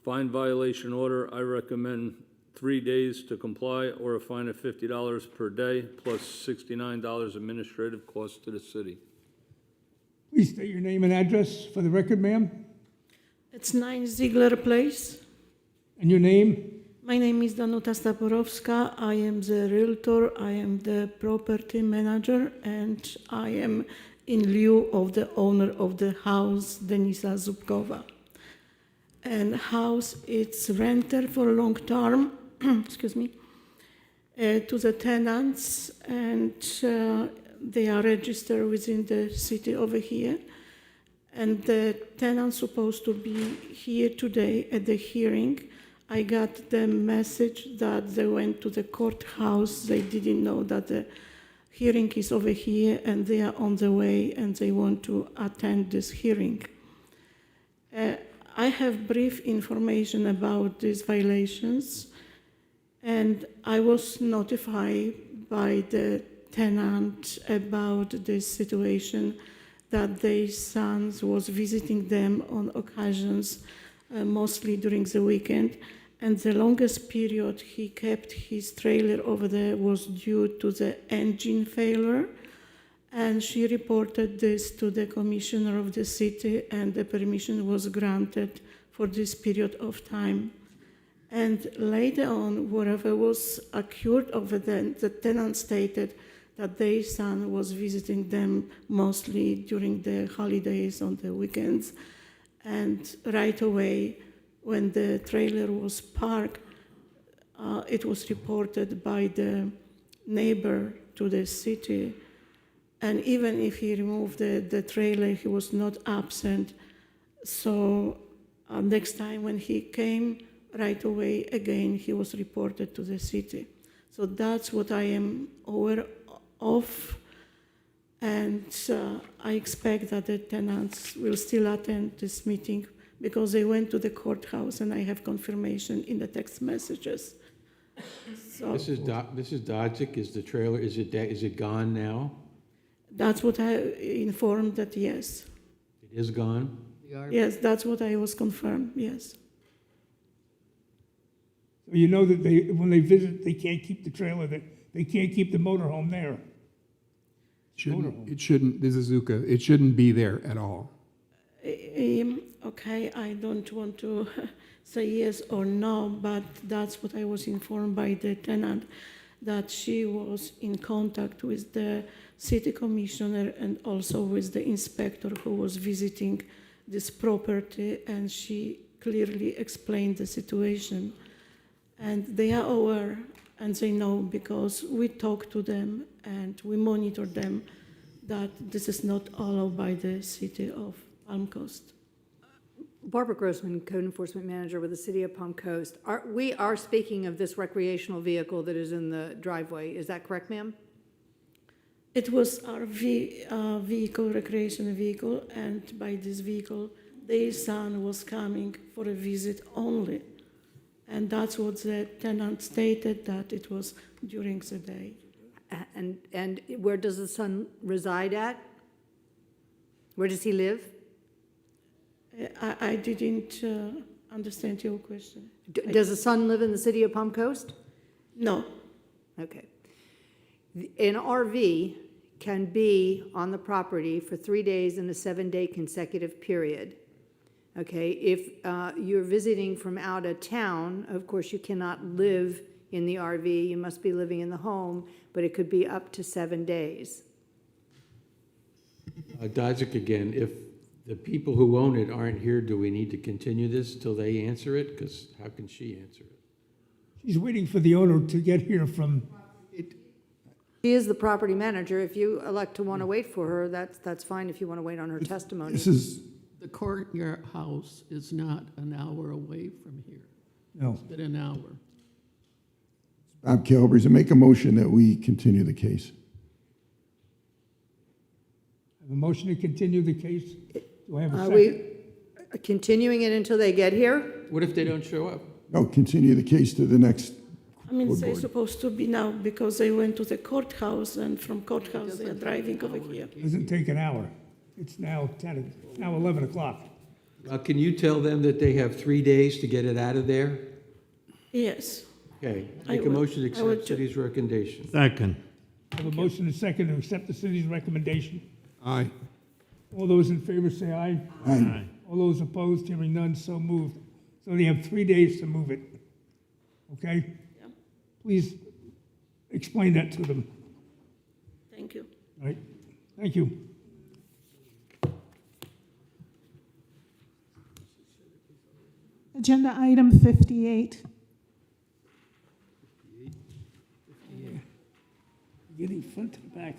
Fine violation order, I recommend 3 days to comply or a fine of $50 per day plus $69 administrative costs to the city. Please state your name and address for the record, ma'am. It's 9 Ziegler Place. And your name? My name is Danuta Staporowska. I am the realtor, I am the property manager, and I am in lieu of the owner of the house, Denisa Zubkova. And house, it's rented for a long term, excuse me, to the tenants, and they are registered within the city over here. And the tenant's supposed to be here today at the hearing. I got the message that they went to the courthouse. They didn't know that the hearing is over here, and they are on the way, and they want to attend this hearing. I have brief information about these violations, and I was notified by the tenant about this situation, that their son was visiting them on occasions, mostly during the weekend, and the longest period he kept his trailer over there was due to the engine failure, and she reported this to the commissioner of the city, and the permission was granted for this period of time. And later on, whatever was occurred over there, the tenant stated that their son was visiting them mostly during the holidays on the weekends. And right away, when the trailer was parked, it was reported by the neighbor to the city. And even if he removed the trailer, he was not absent. So next time when he came, right away again, he was reported to the city. So that's what I am aware of. And I expect that the tenants will still attend this meeting because they went to the courthouse, and I have confirmation in the text messages. So This is Dodzik, is the trailer, is it gone now? that's what I informed that, yes. It is gone? Yes, that's what I was confirmed, yes. So you know that when they visit, they can't keep the trailer, they can't keep the motorhome there. It shouldn't, this is Zuka, it shouldn't be there at all. Okay, I don't want to say yes or no, but that's what I was informed by the tenant, that she was in contact with the city commissioner and also with the inspector who was visiting this property, and she clearly explained the situation. And they are aware, and they know, because we talk to them and we monitor them, that this is not allowed by the city of Palm Coast. Barbara Grossman, Code Enforcement Manager with the City of Palm Coast. We are speaking of this recreational vehicle that is in the driveway. Is that correct, ma'am? It was our vehicle, recreational vehicle, and by this vehicle, their son was coming for a visit only. And that's what the tenant stated, that it was during the day. And where does the son reside at? Where does he live? I didn't understand your question. Does the son live in the City of Palm Coast? No. Okay. An RV can be on the property for 3 days in a 7-day consecutive period. Okay, if you're visiting from out of town, of course, you cannot live in the RV. You must be living in the home, but it could be up to 7 days. Dodzik again, if the people who own it aren't here, do we need to continue this till they answer it? Because how can she answer it? She's waiting for the owner to get here from. She is the property manager. If you elect to want to wait for her, that's fine if you want to wait on her testimony. This is, The courtyard house is not an hour away from here. No. It's been an hour. Bob Calabrese, I make a motion that we continue the case. have a motion to continue the case. Do I have a Are second? we continuing it until they get here? What if they don't show up? No, continue the case to the next. I mean, Code they're board. supposed to be now because they went to the courthouse and from courthouse they are driving over here. Doesn't take an hour. It's now 11 o'clock. Can you tell them that they have 3 days to get it out of there? Yes. Okay, I make a would- motion to I would accept ju- city's recommendation. Second. I have a motion and a second to accept the city's recommendation. Aye. All those in favor say aye. Aye. All those opposed, hearing none, so moved. So they have 3 days to move it. Okay? Please explain that to them. Thank you. All right? Thank you. Agenda item 58. Getting front to the back.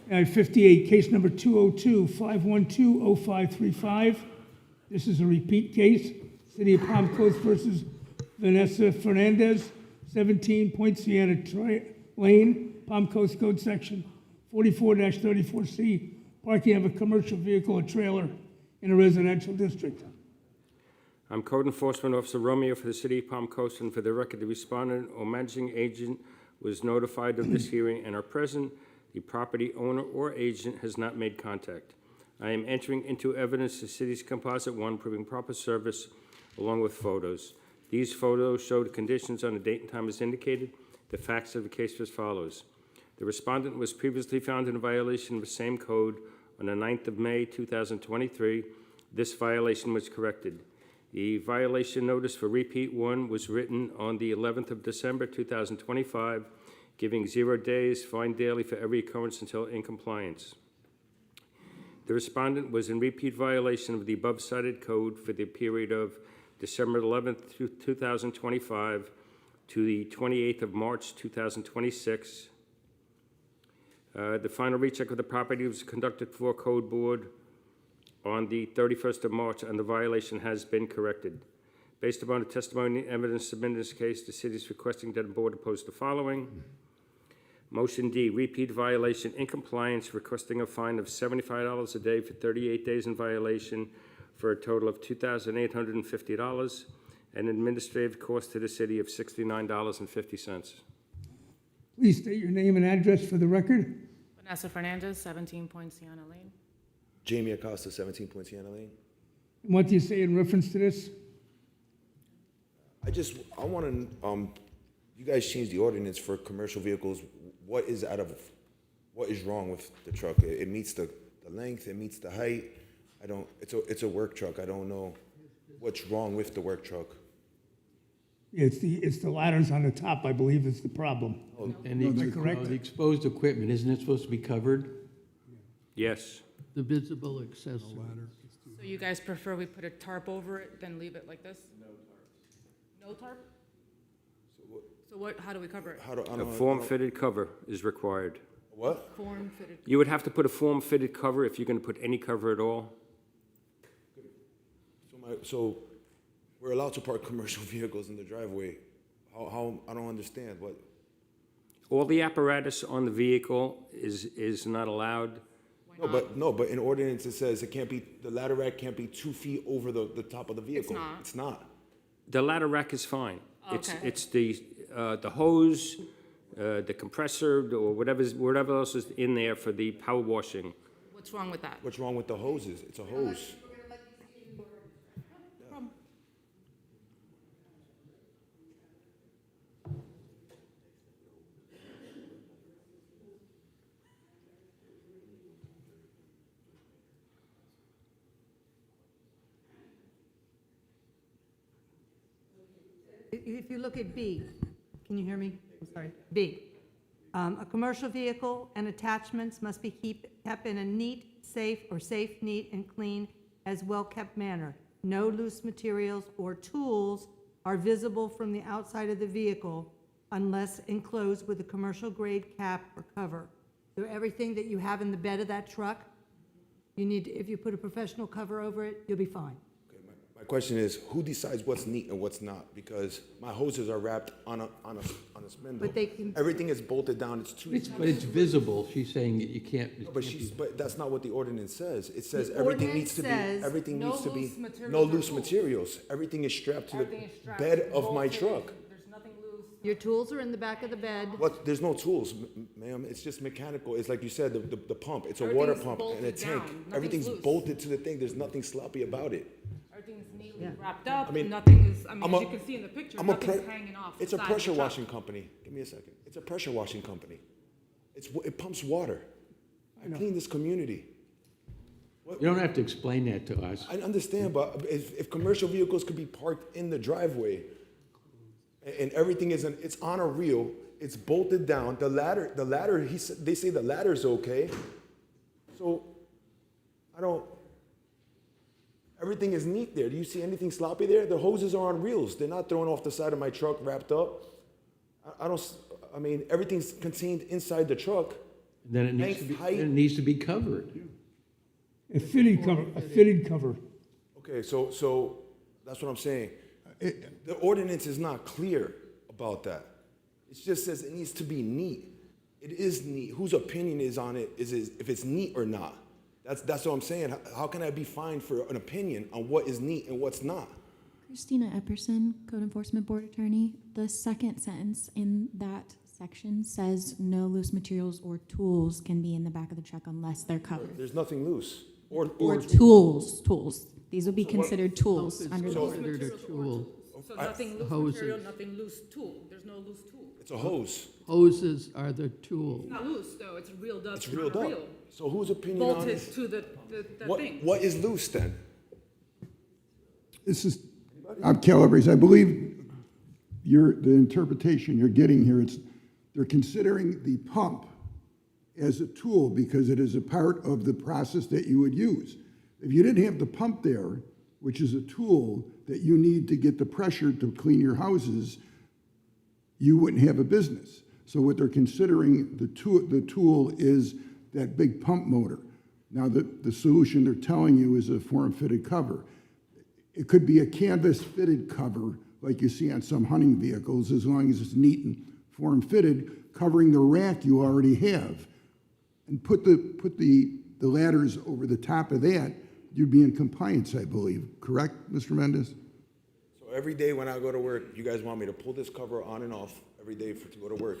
I have 58, case number 202-512-0535. This is a repeat case. City of Palm Coast versus Vanessa Fernandez, 17 Point Sienna Lane, Palm Coast Code Section 44-34C, parking of a commercial vehicle or trailer in a residential district. I'm Code Enforcement Officer Romeo for the City of Palm Coast, and for the record, the respondent or managing agent was notified of this hearing and are present. The property owner or agent has not made contact. I am entering into evidence the city's Composite 1 proving proper service along with photos. These photos show the conditions on the date and time as indicated. The facts of the case are as follows. The respondent was previously found in a violation of the same code on the 9th of May 2023. This violation was corrected. The violation notice for repeat 1 was written on the 11th of December 2025, giving 0 days, fine daily for every occurrence until in compliance. The respondent was in repeat violation of the above cited code for the period of December 11th, 2025 to the 28th of March 2026. The final recheck of the property was conducted for Code Board on the 31st of March, and the violation has been corrected. Based upon the testimony and evidence submitted in this case, the city is requesting that the board oppose the following. Motion D, repeat violation in compliance, requesting a fine of $75 a day for 38 days in violation for a total of $2,850 and administrative cost to the city of $69.50. Please state your name and address for the record. Vanessa Fernandez, 17 Point Sienna Lane. Jamie Acosta, 17 Point Sienna Lane. And what do you say in reference to this? I want to, you guys changed the ordinance for commercial vehicles. What is wrong with the truck? It meets the length, it meets the height. It's a work truck. I don't know what's wrong with the work truck. It's the ladders on the top, I believe, is the problem. And Am I correct? the exposed equipment, isn't it supposed to be covered? Yes. The visible accessory. So you guys prefer we put a tarp over it than leave it like this? No tarp? So what, how do we cover it? A form-fitted cover is required. What? Form-fitted. You would have to put a form-fitted cover if you're going to put any cover at all. So we're allowed to park commercial vehicles in the driveway. How I don't understand what. All the apparatus on the vehicle is not allowed. No, but in ordinance it says it can't be, the ladder rack can't be 2 feet over the top of the vehicle. It's not. The ladder rack is fine. Okay. It's the hose, the compressor, or whatever else is in there for the power washing. What's wrong with that? What's wrong with the hoses? It's a hose. If you look at B, can you hear me? I'm sorry. B, a commercial vehicle and attachments must be kept in a neat, safe, neat, and clean, as well-kept manner. No loose materials or tools are visible from the outside of the vehicle unless enclosed with a commercial-grade cap or cover. So everything that you have in the bed of that truck, if you put a professional cover over it, you'll be fine. My question is, who decides what's neat and what's not? Because my hoses are wrapped on a spindle. But they can- Everything is bolted down, it's two. But it's visible. She's saying that you can't. But that's not what the ordinance says. It says The everything ordinance needs to be, says everything no needs to be, loose materials no or loose tools. materials. Everything is strapped to the Everything is strapped, bed of my bolted, truck. There's nothing loose. Your tools are in the back of the bed. What, there's no tools, ma'am, it's just mechanical, it's like you said, the pump, it's a water Everything's pump and a bolted tank. down. Nothing's Everything's loose. bolted to the thing, there's nothing sloppy about it. Everything's neatly Yeah. wrapped up. I mean, Nothing is, I mean, I'm as a- you can see in the picture, I'm a nothing's pre- hanging off. It's the a side of the pressure truck. washing company, give me a second, it's a pressure washing company. It pumps water. I clean this community. You don't have to explain that to us. I understand, but if commercial vehicles could be parked in the driveway and everything it's on a reel, it's bolted down, the ladder, they say the ladder's okay. So, everything is neat there. Do you see anything sloppy there? The hoses are on reels. They're not thrown off the side of my truck wrapped up. I mean, everything's contained inside the truck. Then it needs to be, Height. then it needs to be covered. A fitted cover. Okay, so that's what I'm saying. The ordinance is not clear about that. It just says it needs to be neat. It is neat. Whose opinion is on it is if it's neat or not. That's what I'm saying. How can I be fined for an opinion on what is neat and what's not? Christina Epperson, Code Enforcement Board Attorney. The second sentence in that section says no loose materials or tools can be in the back of the truck unless they're covered. There's nothing loose. Or tools. These would be considered tools It's under the considered ordinance. a tool. So nothing loose Hoses. material, nothing loose tool. There's no loose tool. It's a hose. Hoses are the tool. It's not loose though, it's reeled up. It's on a reeled up. reel. So whose opinion on Bolted it? to the thing. What is loose then? This is, I'm Calabrese. I believe the interpretation you're getting here, they're considering the pump as a tool because it is a part of the process that you would use. If you didn't have the pump there, which is a tool that you need to get the pressure to clean your houses, you wouldn't have a business. So what they're considering, the tool is that big pump motor. Now, the solution they're telling you is a form-fitted cover. It could be a canvas-fitted cover, like you see on some hunting vehicles, as long as it's neat and form-fitted, covering the rack you already have. And put the ladders over the top of that, you'd be in compliance, I believe. Correct, Mr. Mendez? So every day when I go to work, you guys want me to pull this cover on and off every day to go to work,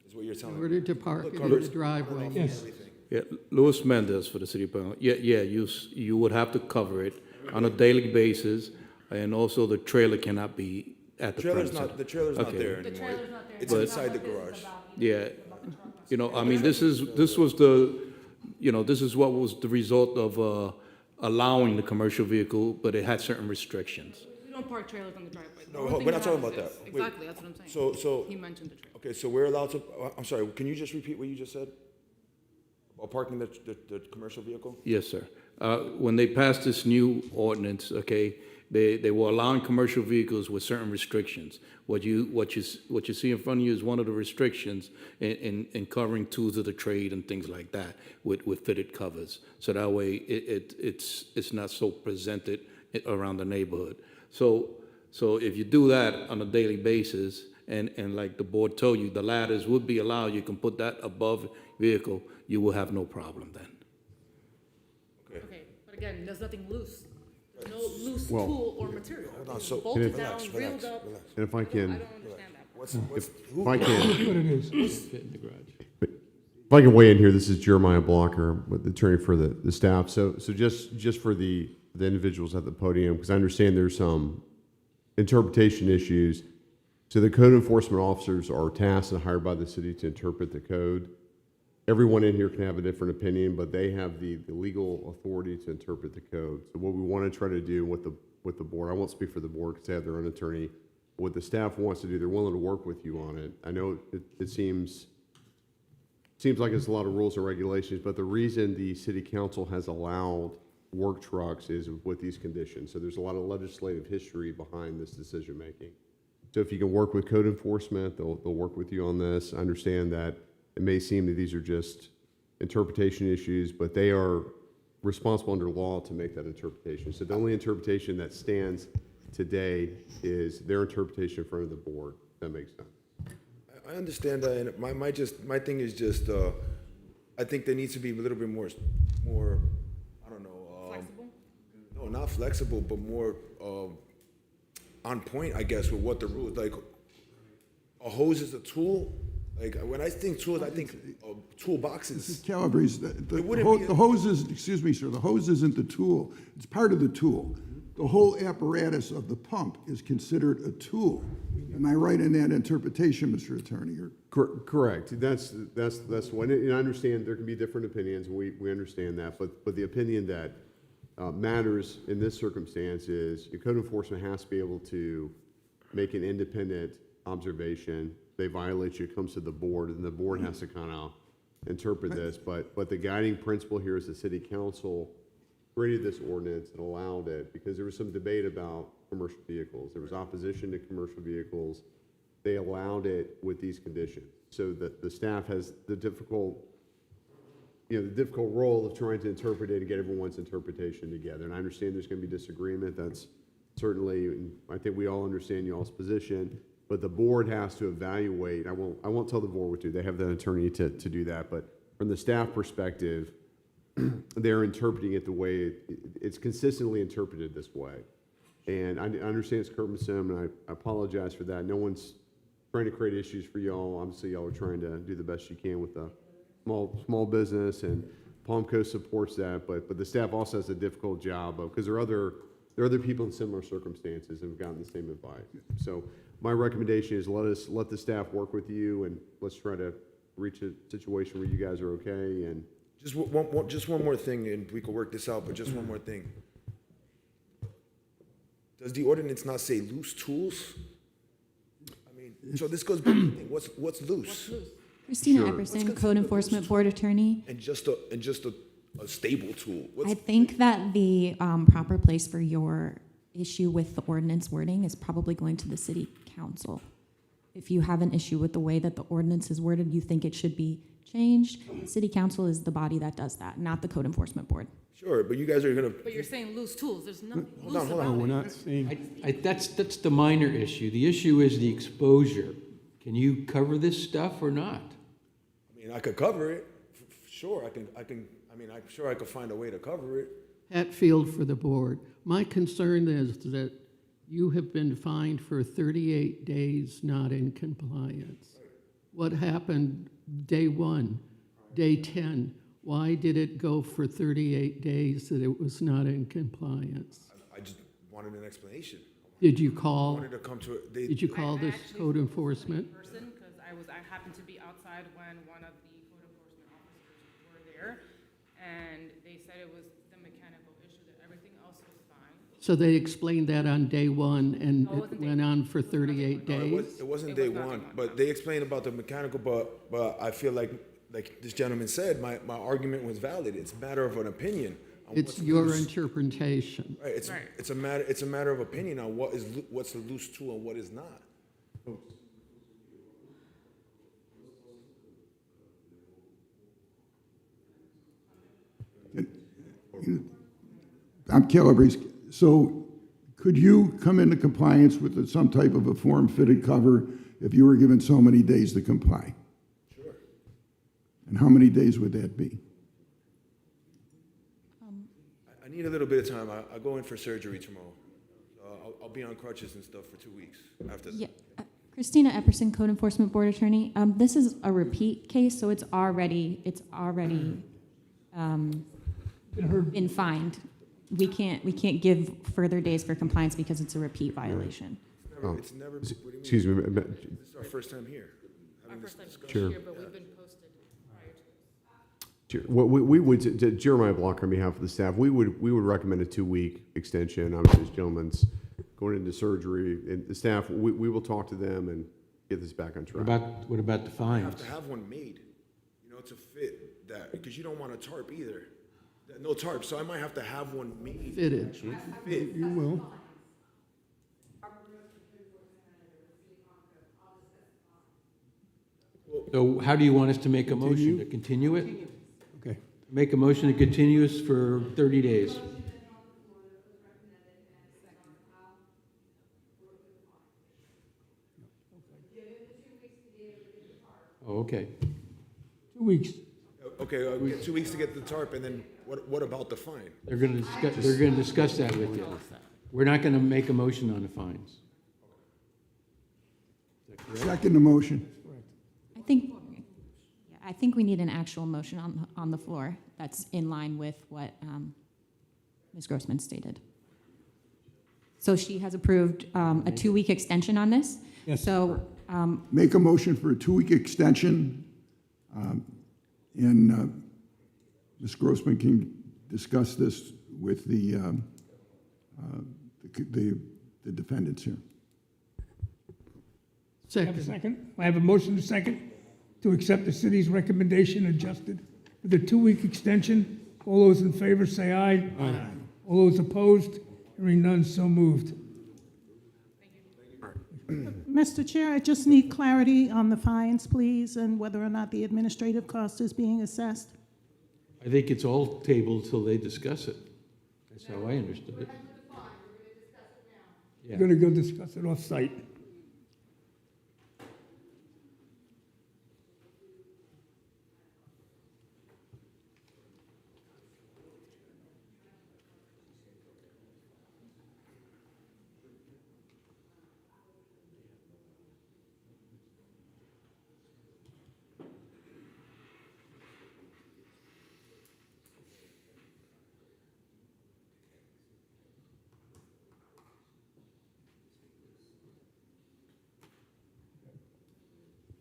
is what you're telling In me? order to park Look, it in covers the driveway. on and off Yes. everything. Yeah, Louis Mendez for the city of Palm. Yeah, you would have to cover it on a daily basis, and also the trailer cannot be at the premises. The trailer's not Okay. there The anymore. trailer's not there. It's But- inside the garage. Yeah, I mean, this was the result of allowing the commercial vehicle, but it had certain restrictions. We don't park trailers on the driveway. The No, only we're thing not that talking happens about is- that. Wait. Exactly, that's what I'm saying. So, He mentioned the trailer. okay, so we're allowed to, I'm sorry, can you just repeat what you just said? About parking the commercial vehicle? Yes, sir. When they passed this new ordinance, okay, they were allowing commercial vehicles with certain restrictions. What you see in front of you is one of the restrictions in covering tools of the trade and things like that with fitted covers. So that way it's not so presented around the neighborhood. So if you do that on a daily basis, and like the board told you, the ladders would be allowed, you can put that above vehicle, you will have no problem then. Okay, but again, there's nothing loose. There's no loose Well- tool or material. Hold on, It's so, bolted relax, down, relax, reeled up. relax. And if I I can, don't understand that. What's, if I can, That's what it is. Fit in the garage. if I can weigh in here, this is Jeremiah Blocker, with the attorney for the staff. So just for the individuals at the podium, because I understand there's some interpretation issues. So the code enforcement officers are tasked and hired by the city to interpret the code. Everyone in here can have a different opinion, but they have the legal authority to interpret the code. So what we want to try to do with the board, I won't speak for the board because they have their own attorney. What the staff wants to do, they're willing to work with you on it. I know it seems like it's a lot of rules and regulations, but the reason the city council has allowed work trucks is with these conditions. So there's a lot of legislative history behind this decision making. So if you can work with code enforcement, they'll work with you on this. I understand that it may seem that these are just interpretation issues, but they are responsible under law to make that interpretation. So the only interpretation that stands today is their interpretation in front of the board. If that makes sense. I understand that, and my thing is just, I think there needs to be a little bit more, I don't know. Flexible? No, not flexible, but more, on point, I guess, with what the rules, like, a hose is a tool. Like, when I think tools, I think toolboxes. Calabrese, It wouldn't be the hose is, excuse me, sir, the hose isn't the tool. It's part of the tool. The whole apparatus of the pump is considered a tool. Am I right in that interpretation, Mr. Attorney? Correct. That's one. And I understand there can be different opinions. We understand that, but the opinion that matters in this circumstance is your code enforcement has to be able to make an independent observation. They violate you, it comes to the board, and the board has to kind of interpret this. But the guiding principle here is the city council created this ordinance and allowed it because there was some debate about commercial vehicles. There was opposition to commercial vehicles. They allowed it with these conditions. So that the staff has the difficult role of trying to interpret it and get everyone's interpretation together. And I understand there's going to be disagreement. That's certainly, and I think we all understand y'all's position. But the board has to evaluate. I won't tell the board what to do. They have the attorney to do that. But from the staff perspective, they're interpreting it the way it's consistently interpreted this way. And I understand it's cumbersome, and I apologize for that. No one's trying to create issues for y'all. Obviously, y'all are trying to do the best you can with the small business, and Palm Coast supports that. But the staff also has a difficult job because there are other people in similar circumstances who have gotten the same advice. So my recommendation is let the staff work with you, and let's try to reach a situation where you guys are okay. And Just one more thing, and we could work this out, but just one more thing. Does the ordinance not say loose tools? I mean, so this goes back to the thing, what's loose? Christina Sure. Epperson, Code Enforcement Board Attorney. And just a stable tool. I think that the proper place for your issue with the ordinance wording is probably going to the city council. If you have an issue with the way that the ordinance is worded, you think it should be changed, the city council is the body that does that, not the Code Enforcement Board. Sure, but you guys are gonna. But you're saying loose tools, there's nothing Hold loose on, hold about on. it. We're not saying, That's the minor issue. The issue is the exposure. Can you cover this stuff or not? I mean, I could cover it. Sure, I'm sure I could find a way to cover it. Hatfield for the board. My concern is that you have been fined for 38 days not in compliance. What happened day 1, day 10? Why did it go for 38 days that it was not in compliance? I just wanted an explanation. Did you I call? wanted to come to it. Did you call this code enforcement? Person, because I happened to be outside when one of the code enforcement officers were there, and they said it was the mechanical issue, that everything else was fine. So they explained that on day 1 and No, it it wasn't day went on for 38 No, days? it wasn't It day was not one, day one, but they explained about the mechanical, but I feel like this gentleman said, my argument was valid. It's a matter of an opinion. on It's what's your loose. interpretation. Right, it's a matter of opinion on what's a loose tool and what is not. I'm Calabrese. So could you come into compliance with some type of a form-fitted cover if you were given so many days to comply? Sure. And how many days would that be? I need a little bit of time. I go in for surgery tomorrow. I'll be on crutches and stuff for 2 weeks after that. Yeah. Christina Epperson, Code Enforcement Board Attorney. This is a repeat case, so it's already been fined. We can't give further days for compliance because it's a repeat violation. It's never, what do you mean? Excuse me. This is our first time here. Our first time Sure. here, but we've been posted prior to this. What we would, to Jeremiah Blocker on behalf of the staff, we would recommend a 2-week extension. Obviously, this gentleman's going into surgery, and the staff, we will talk to them and get this back on track. What about the I fines? have to have one made, to fit that, because you don't want a tarp either. No tarp, so I might have to have one made. Fitted. Actually fit. You will. So how do you want us to make a motion? To continue it? okay. Make a motion to continue us for 30 days. Oh, okay. 2 weeks. Okay, we get 2 weeks to get the tarp, and then what about the fine? They're going to discuss that with you. We're not going to make a motion on the fines. Is that correct? Second the motion. I think we need an actual motion on the floor that's in line with what Ms. Grossman stated. So she has approved a 2-week extension on this. Yes. So Make a motion for a 2-week extension, and Ms. Grossman can discuss this with the defendants here. I have a second. I have a motion to second to accept the city's recommendation adjusted with a 2-week extension. All those in favor say aye. Aye. All those opposed? Hearing none, so moved. Mr. Chair, I just need clarity on the fines, please, and whether or not the administrative cost is being assessed. I think it's all tabled till they discuss it. That's how I understood it. We're going to go discuss it off-site.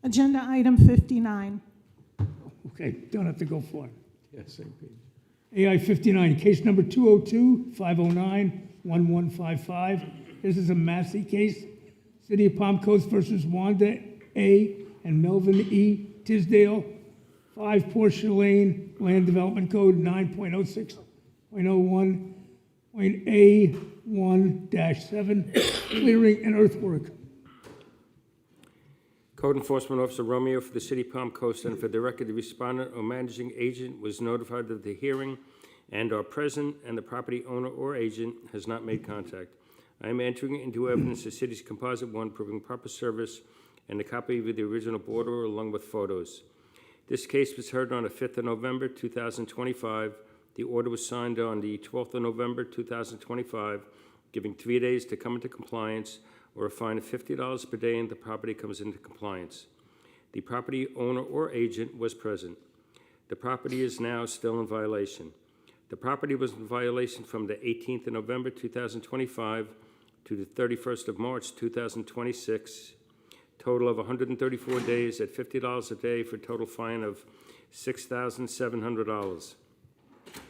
Agenda item 59. Okay, don't have to go far. Yes, same page. AI 59, case number 202-509-1155. This is a Massey case. City of Palm Coast versus Wanda A. and Melvin E. Tisdale, 5 Portia Lane, Land Development Code 9.06.01.A1-7, clearing and earthwork. Code Enforcement Officer Romeo for the City of Palm Coast, and for the record, the respondent or managing agent was notified of the hearing and are present, and the property owner or agent has not made contact. I am entering into evidence the city's Composite 1 proving proper service and a copy of the original border along with photos. This case was heard on the 5th of November, 2025. The order was signed on the 12th of November, 2025, giving 3 days to come into compliance or a fine of $50 per day and the property comes into compliance. The property owner or agent was present. The property is now still in violation. The property was in violation from the 18th of November 2025 to the 31st of March 2026, total of 134 days at $50 a day for a total fine of $6,700.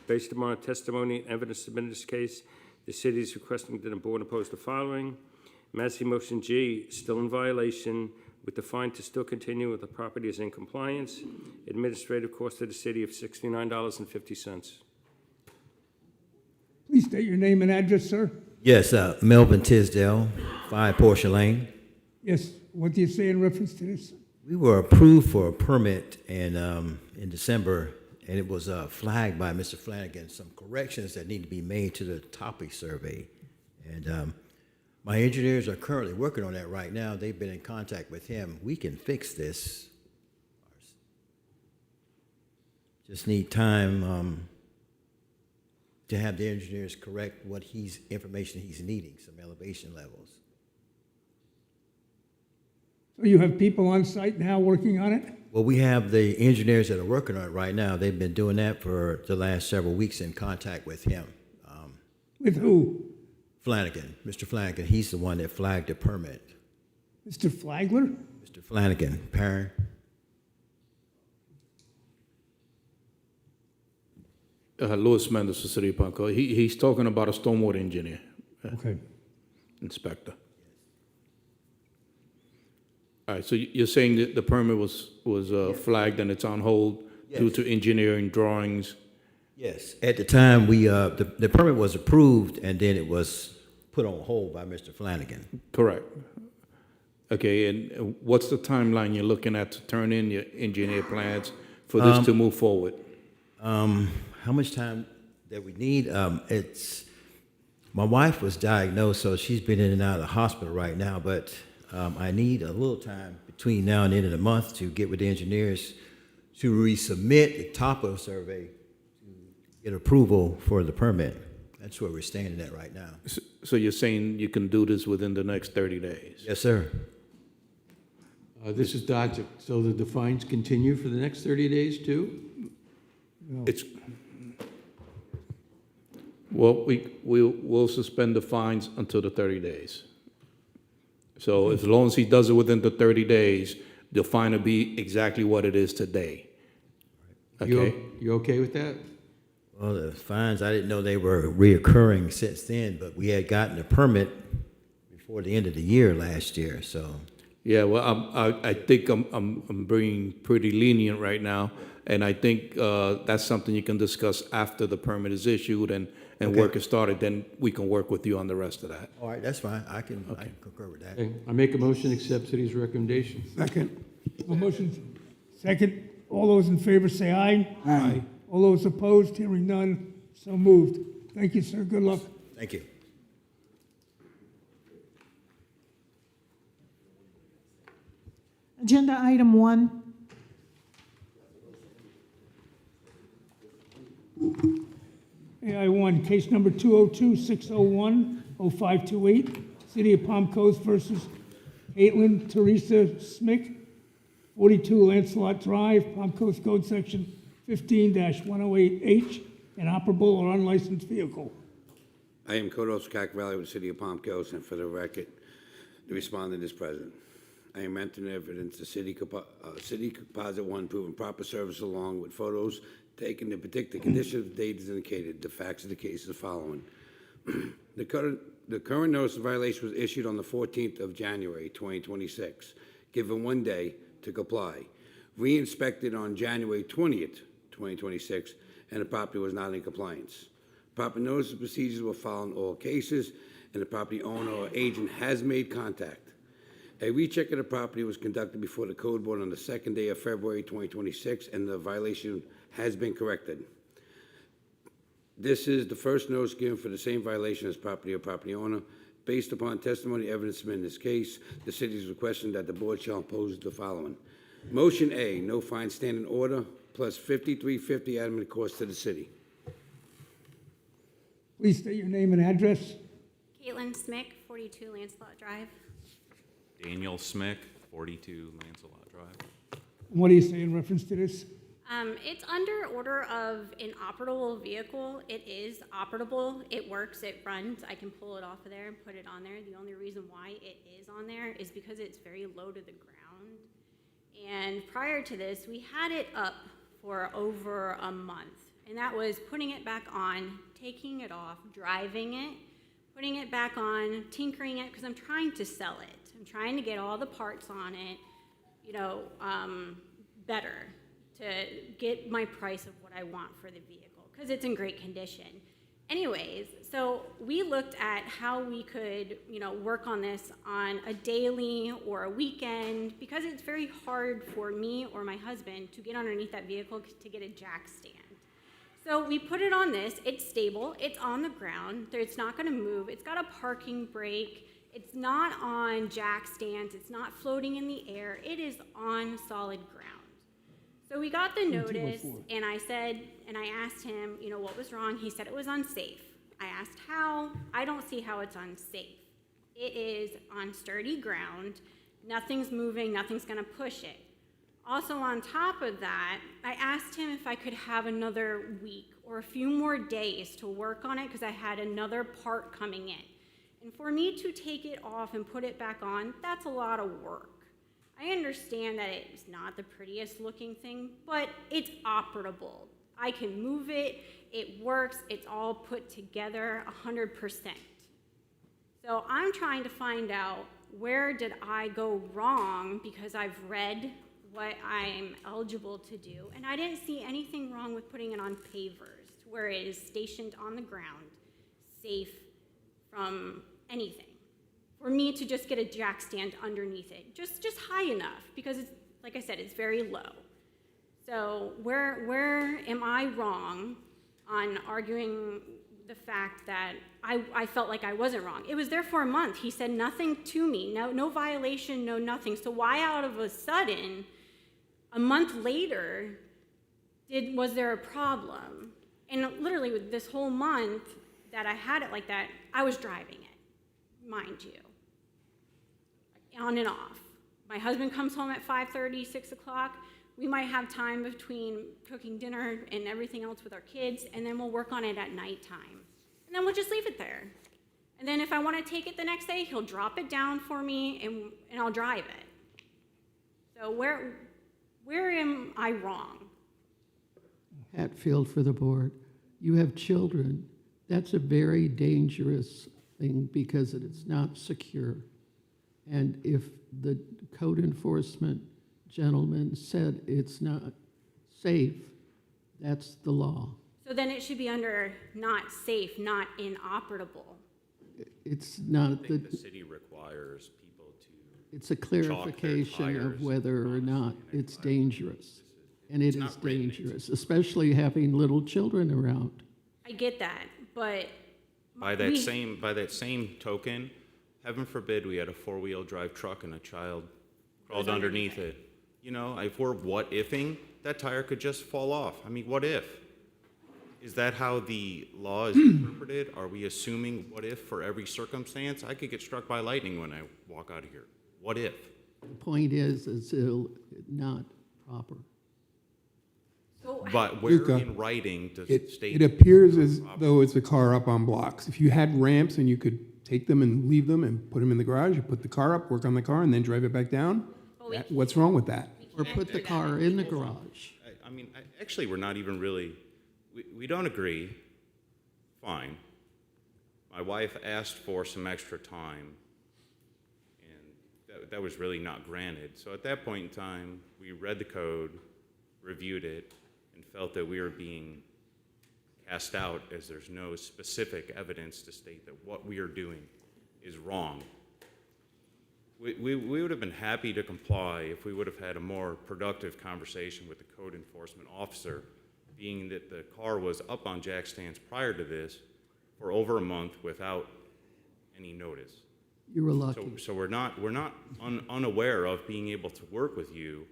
Based upon testimony and evidence submitted in this case, the city is requesting that the board oppose the following. Massey Motion G, still in violation, with the fine to still continue if the property is in compliance. Administrative cost to the city of $69.50. Please state your name and address, sir. Yes, Melvin Tisdale, 5 Portia Lane. Yes, what do you say in reference to this? We were approved for a permit in December, and it was flagged by Mr. Flanagan, some corrections that need to be made to the topic survey. And my engineers are currently working on that right now. They've been in contact with him. We can fix this. Just need time to have the engineers correct what information he's needing, some elevation levels. So you have people on site now working on it? Well, we have the engineers that are working on it right now. They've been doing that for the last several weeks in contact with him. With who? Flanagan, Mr. Flanagan. He's the one that flagged the permit. Mr. Flagler? Mr. Flanagan, Perrin. Louis Mendes, the City of Palm Coast. He's talking about a stormwater engineer. Okay. Inspector. All right, so you're saying that the permit was flagged and it's on hold due to engineering drawings? Yes. At the time, the permit was approved, and then it was put on hold by Mr. Flanagan. Correct. Okay, and what's the timeline you're looking at to turn in your engineer plans for this to move forward? How much time that we need? My wife was diagnosed, so she's been in and out of the hospital right now, but I need a little time between now and the end of the month to get with the engineers to resubmit the topo survey to get approval for the permit. That's where we're standing at right now. So you're saying you can do this within the next 30 days? Yes, sir. This is Dodgick. So the fines continue for the next 30 days too? It's, well, we'll suspend the fines until the 30 days. So as long as he does it within the 30 days, the fine will be exactly what it is today. Okay? You okay with that? Well, the fines, I didn't know they were reoccurring since then, but we had gotten a permit before the end of the year last year, so. Yeah, well, I think I'm being pretty lenient right now, and I think that's something you can discuss after the permit is issued and work is started. Then we can work with you on the rest of that. All right, that's fine. I can concur with that. Okay. I make a motion to accept city's recommendation. Second. A motion, second. All those in favor say aye. Aye. All those opposed, hearing none, so moved. Thank you, sir. Good luck. Thank you. Agenda item 1. AI1, case number 202-601-0528, City of Palm Coast versus Caitlin Teresa Smick, 42 Lancelot Drive, Palm Coast Code Section 15-108H, inoperable or unlicensed vehicle. I am Code Officer Cac Valley with the City of Palm Coast, and for the record, the respondent is present. I am entering evidence the City Composite 1 proving proper service along with photos taken to predict the condition of the date is indicated. The facts of the case are the following. The current notice of violation was issued on the 14th of January, 2026, given 1 day to comply. Re-inspected on January 20th, 2026, and the property was not in compliance. Proper notice of procedures were followed in all cases, and the property owner or agent has made contact. A recheck of the property was conducted before the Code Board on the 2nd day of February 2026, and the violation has been corrected. This is the first notice given for the same violation as property or property owner. Based upon testimony evidence submitted in this case, the city is requesting that the board shall impose the following. Motion A, no fine standing order, plus $53.50 admin cost to the city. Please state your name and address. Caitlin Smick, 42 Lancelot Drive. Daniel Smick, 42 Lancelot Drive. What do you say in reference to this? It's under order of inoperable vehicle. It is operable. It works. It runs. I can pull it off of there and put it on there. The only reason why it is on there is because it's very low to the ground. And prior to this, we had it up for over a month. And that was putting it back on, taking it off, driving it, putting it back on, tinkering it, because I'm trying to sell it. I'm trying to get all the parts on it, better, to get my price of what I want for the vehicle, because it's in great condition. Anyways, so we looked at how we could, work on this on a daily or a weekend, because it's very hard for me or my husband to get underneath that vehicle to get a jack stand. So we put it on this. It's stable. It's on the ground. It's not going to move. It's got a parking brake. It's not on jack stands. It's not floating in the air. It is on solid ground. So we got the notice, and I asked him, what was wrong? He said it was unsafe. I asked how. I don't see how it's unsafe. It is on sturdy ground. Nothing's moving. Nothing's going to push it. Also, on top of that, I asked him if I could have another week or a few more days to work on it, because I had another part coming in. And for me to take it off and put it back on, that's a lot of work. I understand that it's not the prettiest looking thing, but it's operable. I can move it, it works, it's all put together 100%. So I'm trying to find out, where did I go wrong, because I've read what I'm eligible to do, and I didn't see anything wrong with putting it on pavers, where it is stationed on the ground, safe from anything. For me to just get a jack stand underneath it, just high enough, because it's, like I said, it's very low. So where am I wrong on arguing the fact that I felt like I wasn't wrong? It was there for a month. He said nothing to me, no violation, no nothing. So why out of a sudden, a month later, was there a problem? And literally with this whole month that I had it like that, I was driving it, mind you, on and off. My husband comes home at 5:30, 6 o'clock. We might have time between cooking dinner and everything else with our kids, and then we'll work on it at nighttime. And then we'll just leave it there. And then if I want to take it the next day, he'll drop it down for me, and I'll drive it. So where am I wrong? Hatfield for the board. You have children. That's a very dangerous thing because it is not secure. And if the code enforcement gentleman said it's not safe, that's the law. So then it should be under not safe, not inoperable. It's not I think the city requires people to. it's a clarification of whether or not it's dangerous. And it is dangerous, especially having little children around. I get that, but By that same token, heaven forbid we had a four-wheel drive truck and a child crawled underneath it. You know, if we're what-ifing, that tire could just fall off. I mean, what if? Is that how the law is interpreted? Are we assuming what if for every circumstance? I could get struck by lightning when I walk out of here. What if? The point is it's not proper. But where Luca, in writing does it state? It appears as though it's a car up on blocks. If you had ramps and you could take them and leave them and put them in the garage, you put the car up, work on the car, and then drive it back down, what's wrong with that? Or put the car in the garage. I mean, actually, we're not even really, we don't agree. Fine. My wife asked for some extra time, and that was really not granted. So at that point in time, we read the code, reviewed it, and felt that we were being cast out as there's no specific evidence to state that what we are doing is wrong. We would have been happy to comply if we would have had a more productive conversation with the code enforcement officer, being that the car was up on jack stands prior to this for over a month without any notice. You were lucky. So we're not unaware of being able to work with you.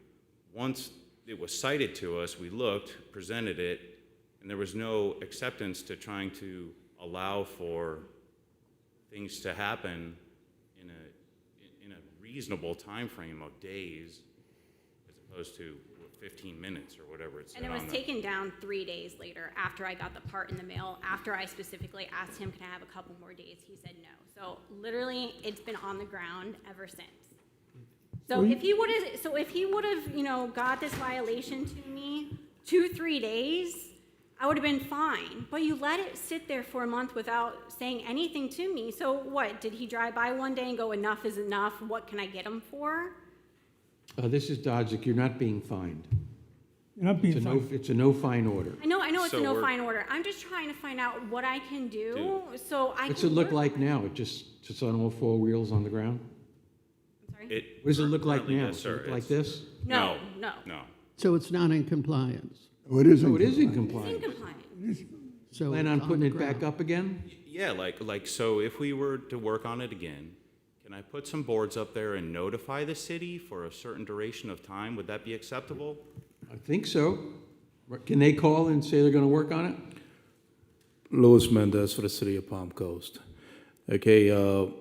Once it was cited to us, we looked, presented it, and there was no acceptance to trying to allow for things to happen in a reasonable time frame of days, as opposed to 15 minutes or whatever it's. And it was taken down 3 days later after I got the part in the mail, after I specifically asked him, can I have a couple more days? He said no. So literally, it's been on the ground ever since. So if he would have, got this violation to me 2-3 days, I would have been fine. But you let it sit there for a month without saying anything to me. So what, did he drive by one day and go, enough is enough, what can I get him for? This is Dodzik, you're not being fined. You're not being fined. It's a no fine order. I know it's So a no we're- fine order. I'm just trying to find out what I can do so I can. What's it look work like on now? It just on all four wheels on the ground? I'm sorry? What does it look like Currently, now? yes, Does it sir. look like It's- this? No. No. So it's not in compliance. Oh, it is. Oh, it is in It's compliance. in compliance. So Plan it's on on putting the it back ground. up again? Yeah, like so if we were to work on it again, can I put some boards up there and notify the city for a certain duration of time? Would that be acceptable? I think so. Can they call and say they're gonna work on it? Louis Mendez for the city of Palm Coast. Okay, the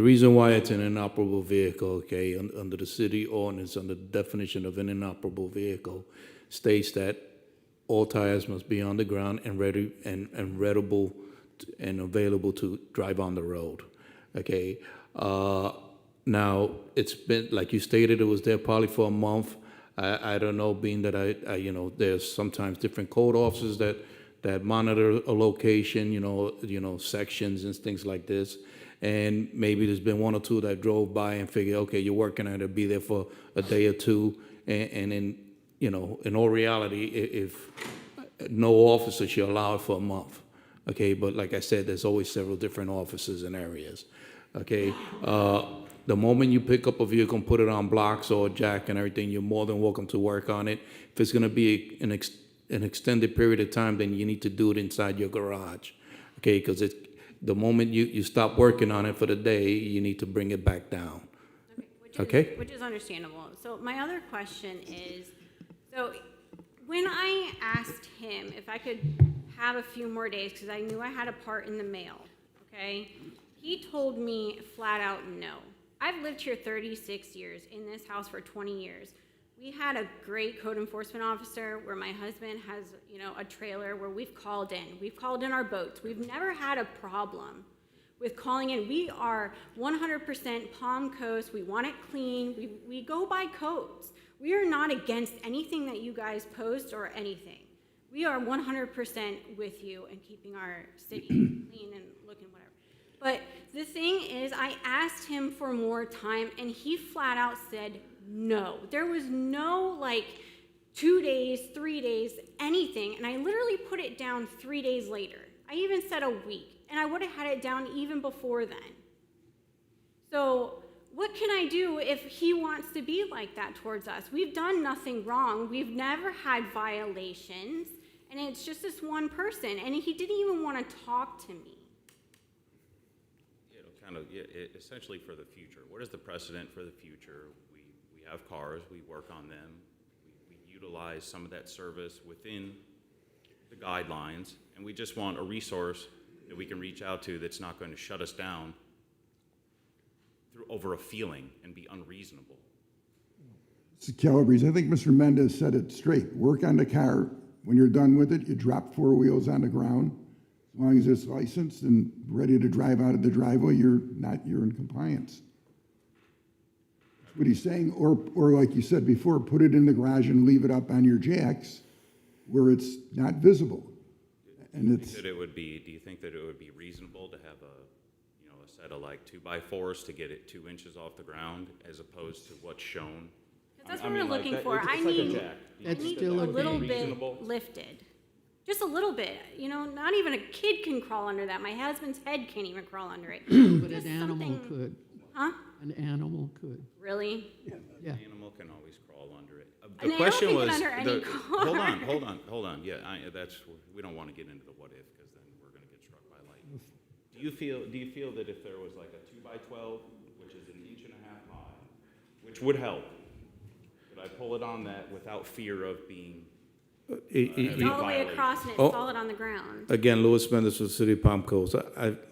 reason why it's an inoperable vehicle, okay, under the city ordinance, under the definition of an inoperable vehicle, states that all tires must be on the ground and ready and readable and available to drive on the road. Okay, now it's been, like you stated, it was there probably for a month. I don't know, being that I there's sometimes different code officers that monitor a location, sections and things like this. And maybe there's been one or two that drove by and figured, okay, you're working at it, be there for a day or two. And in all reality, if no officer should allow it for a month. Okay, but like I said, there's always several different offices and areas. okay? The moment you pick up a vehicle and put it on blocks or jack and everything, you're more than welcome to work on it. If it's gonna be an extended period of time, then you need to do it inside your garage, okay? Because the moment you stop working on it for the day, you need to bring it back down. Okay? Which is understandable. So my other question is, so when I asked him if I could have a few more days, because I knew I had a part in the mail, okay? He told me flat out no. I've lived here 36 years, in this house for 20 years. We had a great code enforcement officer where my husband has, you know, a trailer where we've called in our boats. We've never had a problem with calling in. We are 100% Palm Coast. We want it clean. We go by codes. We are not against anything that you guys post or anything. We are 100% with you in keeping our city clean and looking whatever. But the thing is, I asked him for more time, and he flat out said no. There was no, like, 2 days, 3 days, anything. And I literally put it down 3 days later. I even said a week, and I would have had it down even before then. So what can I do if he wants to be like that towards us? We've done nothing wrong. We've never had violations, and it's just this one person, and he didn't even want to talk to me. Essentially for the future. What is the precedent for the future? We have cars, we work on them, we utilize some of that service within the guidelines, and we just want a resource that we can reach out to that's not going to shut us down over a feeling and be unreasonable. Mr. Calabrese, I think Mr. Mendez said it straight. Work on the car. When you're done with it, you drop 4 wheels on the ground. As long as it's licensed and ready to drive out of the driveway, you're in compliance. That's what he's saying. Or like you said before, put it in the garage and leave it up on your jacks where it's not visible. And it's. Do you think that it would be reasonable to have a set of like 2x4s to get it 2 inches off the ground as opposed to what's shown? That's what we're looking for. I need a little bit lifted. Just a little bit, you know, not even a kid can crawl under that. My husband's head can't even crawl under it. But an animal could. Huh? An animal could. Really? Yeah. An animal can always crawl under it. And The question was, under any car. hold on. Yeah, we don't want to get into the what if because then we're going to get struck by lightning. Do you feel that if there was like a 2x12, which is 1.5 inches high, which would help, could I pull it on that without fear of being? It's all the way across and it's solid on the ground. Again, Louis Mendes with the City of Palm Coast.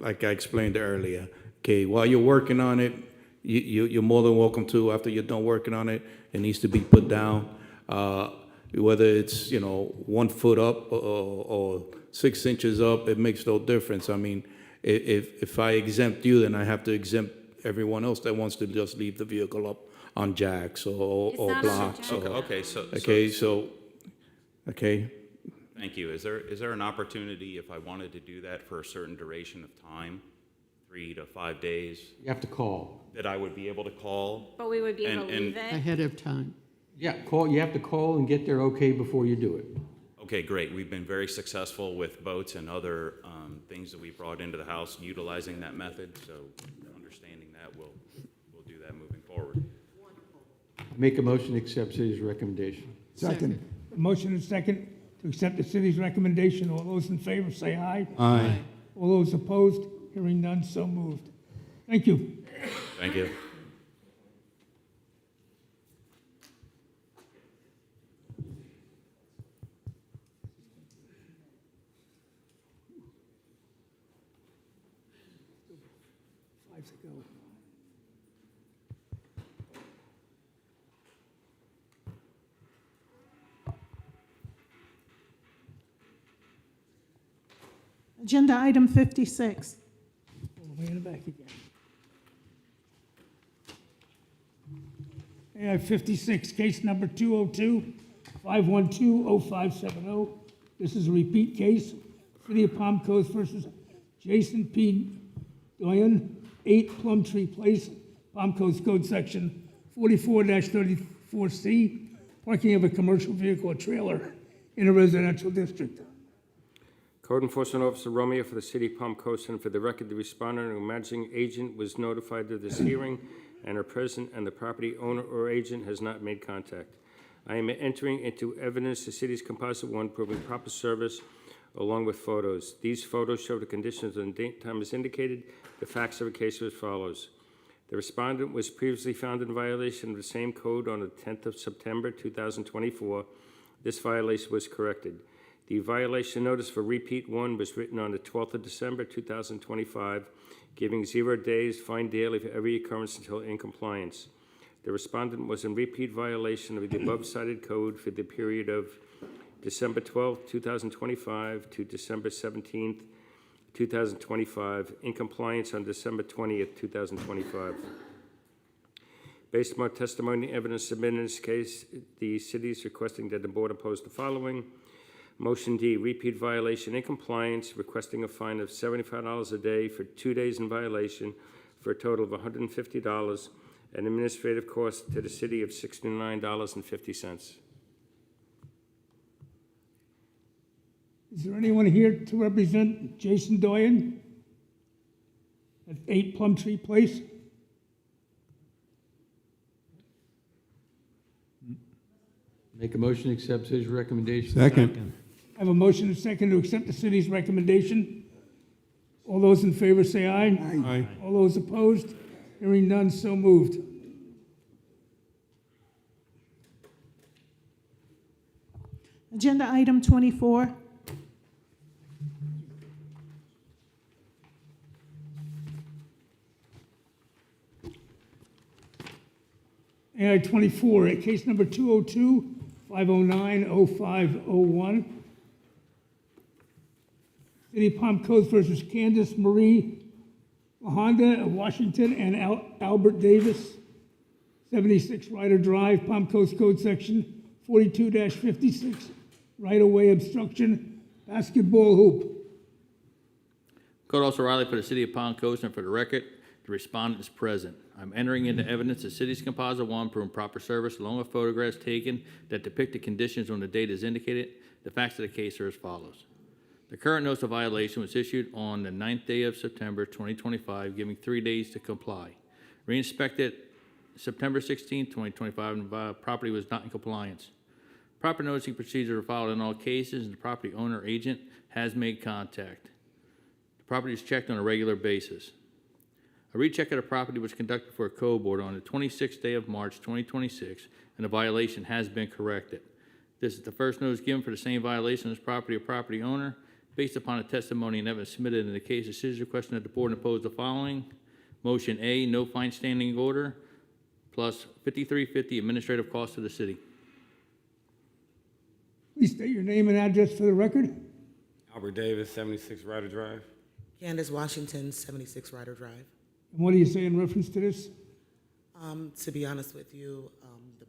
Like I explained earlier, okay, while you're working on it, you're more than welcome to, after you're done working on it, it needs to be put down. Whether it's, 1 foot up or 6 inches up, it makes no difference. I mean, if I exempt you, then I have to exempt everyone else that wants to just leave the vehicle up on jacks or blocks. Okay. Thank you. Is there an opportunity if I wanted to do that for a certain duration of time, 3 to 5 days? You have to call. That I would be able to call? But we would be able to leave it? Ahead of time. Yeah, call. You have to call and get there okay before you do it. Okay, great. We've been very successful with boats and other things that we brought into the house utilizing that method. So understanding that, we'll do that moving forward. Make a motion to accept city's recommendation. Second. Motion and second to accept the city's recommendation. All those in favor say aye. Aye. All those opposed, hearing none, so moved. Thank you. Thank you. Agenda item 56. All the way in the back again. AI 56, case number 202-512-0570. This is a repeat case. City of Palm Coast versus Jason P. Doyen, 8 Plumtree Place, Palm Coast Code Section 44-34C, parking of a commercial vehicle or trailer in a residential district. Code Enforcement Officer Romeo for the City of Palm Coast, and for the record, the respondent or managing agent was notified of this hearing and are present, and the property owner or agent has not made contact. I am entering into evidence the city's composite one proving proper service along with photos. These photos show the conditions and date time as indicated. The facts of the case are as follows. The respondent was previously found in violation of the same code on the 10th of September 2024. This violation was corrected. The violation notice for repeat one was written on the 12th of December 2025, giving 0 days, fine daily for every occurrence until in compliance. The respondent was in repeat violation of the above cited code for the period of December 12th, 2025 to December 17th, 2025, in compliance on December 20th, 2025. Based upon testimony and evidence submitted in this case, the city is requesting that the board oppose the following. Motion D, repeat violation in compliance, requesting a fine of $75 a day for 2 days in violation for a total of $150, and administrative cost to the city of $69.50. Is there anyone here to represent Jason Doyen at 8 Plumtree Place? Make a motion to accept his recommendation. Second. I have a motion and a second to accept the city's recommendation. All those in favor say aye. Aye. All those opposed? Hearing none, so moved. Agenda item 24. AI 24, at case number 202-509-0501. City of Palm Coast versus Candace Marie LaHonda of Washington and Albert Davis, 76 Ryder Drive, Palm Coast Code Section 42-56, right-of-way obstruction, basketball hoop. Code Officer Riley for the City of Palm Coast, and for the record, the respondent is present. I'm entering into evidence the city's composite one proving proper service along with photographs taken that depict the conditions on the date as indicated. The facts of the case are as follows. The current notice of violation was issued on the 9th day of September 2025, giving 3 days to comply. Re-inspected September 16, 2025, and the property was not in compliance. Proper noticing procedures are followed in all cases, and the property owner or agent has made contact. The property is checked on a regular basis. A recheck of the property was conducted for a code board on the 26th day of March 2026, and the violation has been corrected. This is the first notice given for the same violation as property or property owner. Based upon the testimony and evidence submitted in the case, the city is requesting that the board oppose the following. Motion A, no fine standing order, plus $53.50 administrative cost to the city. Please state your name and address for the record. Albert Davis, 76 Ryder Drive. Candace Washington, 76 Ryder Drive. And what do you say in reference to this? To be honest with you, the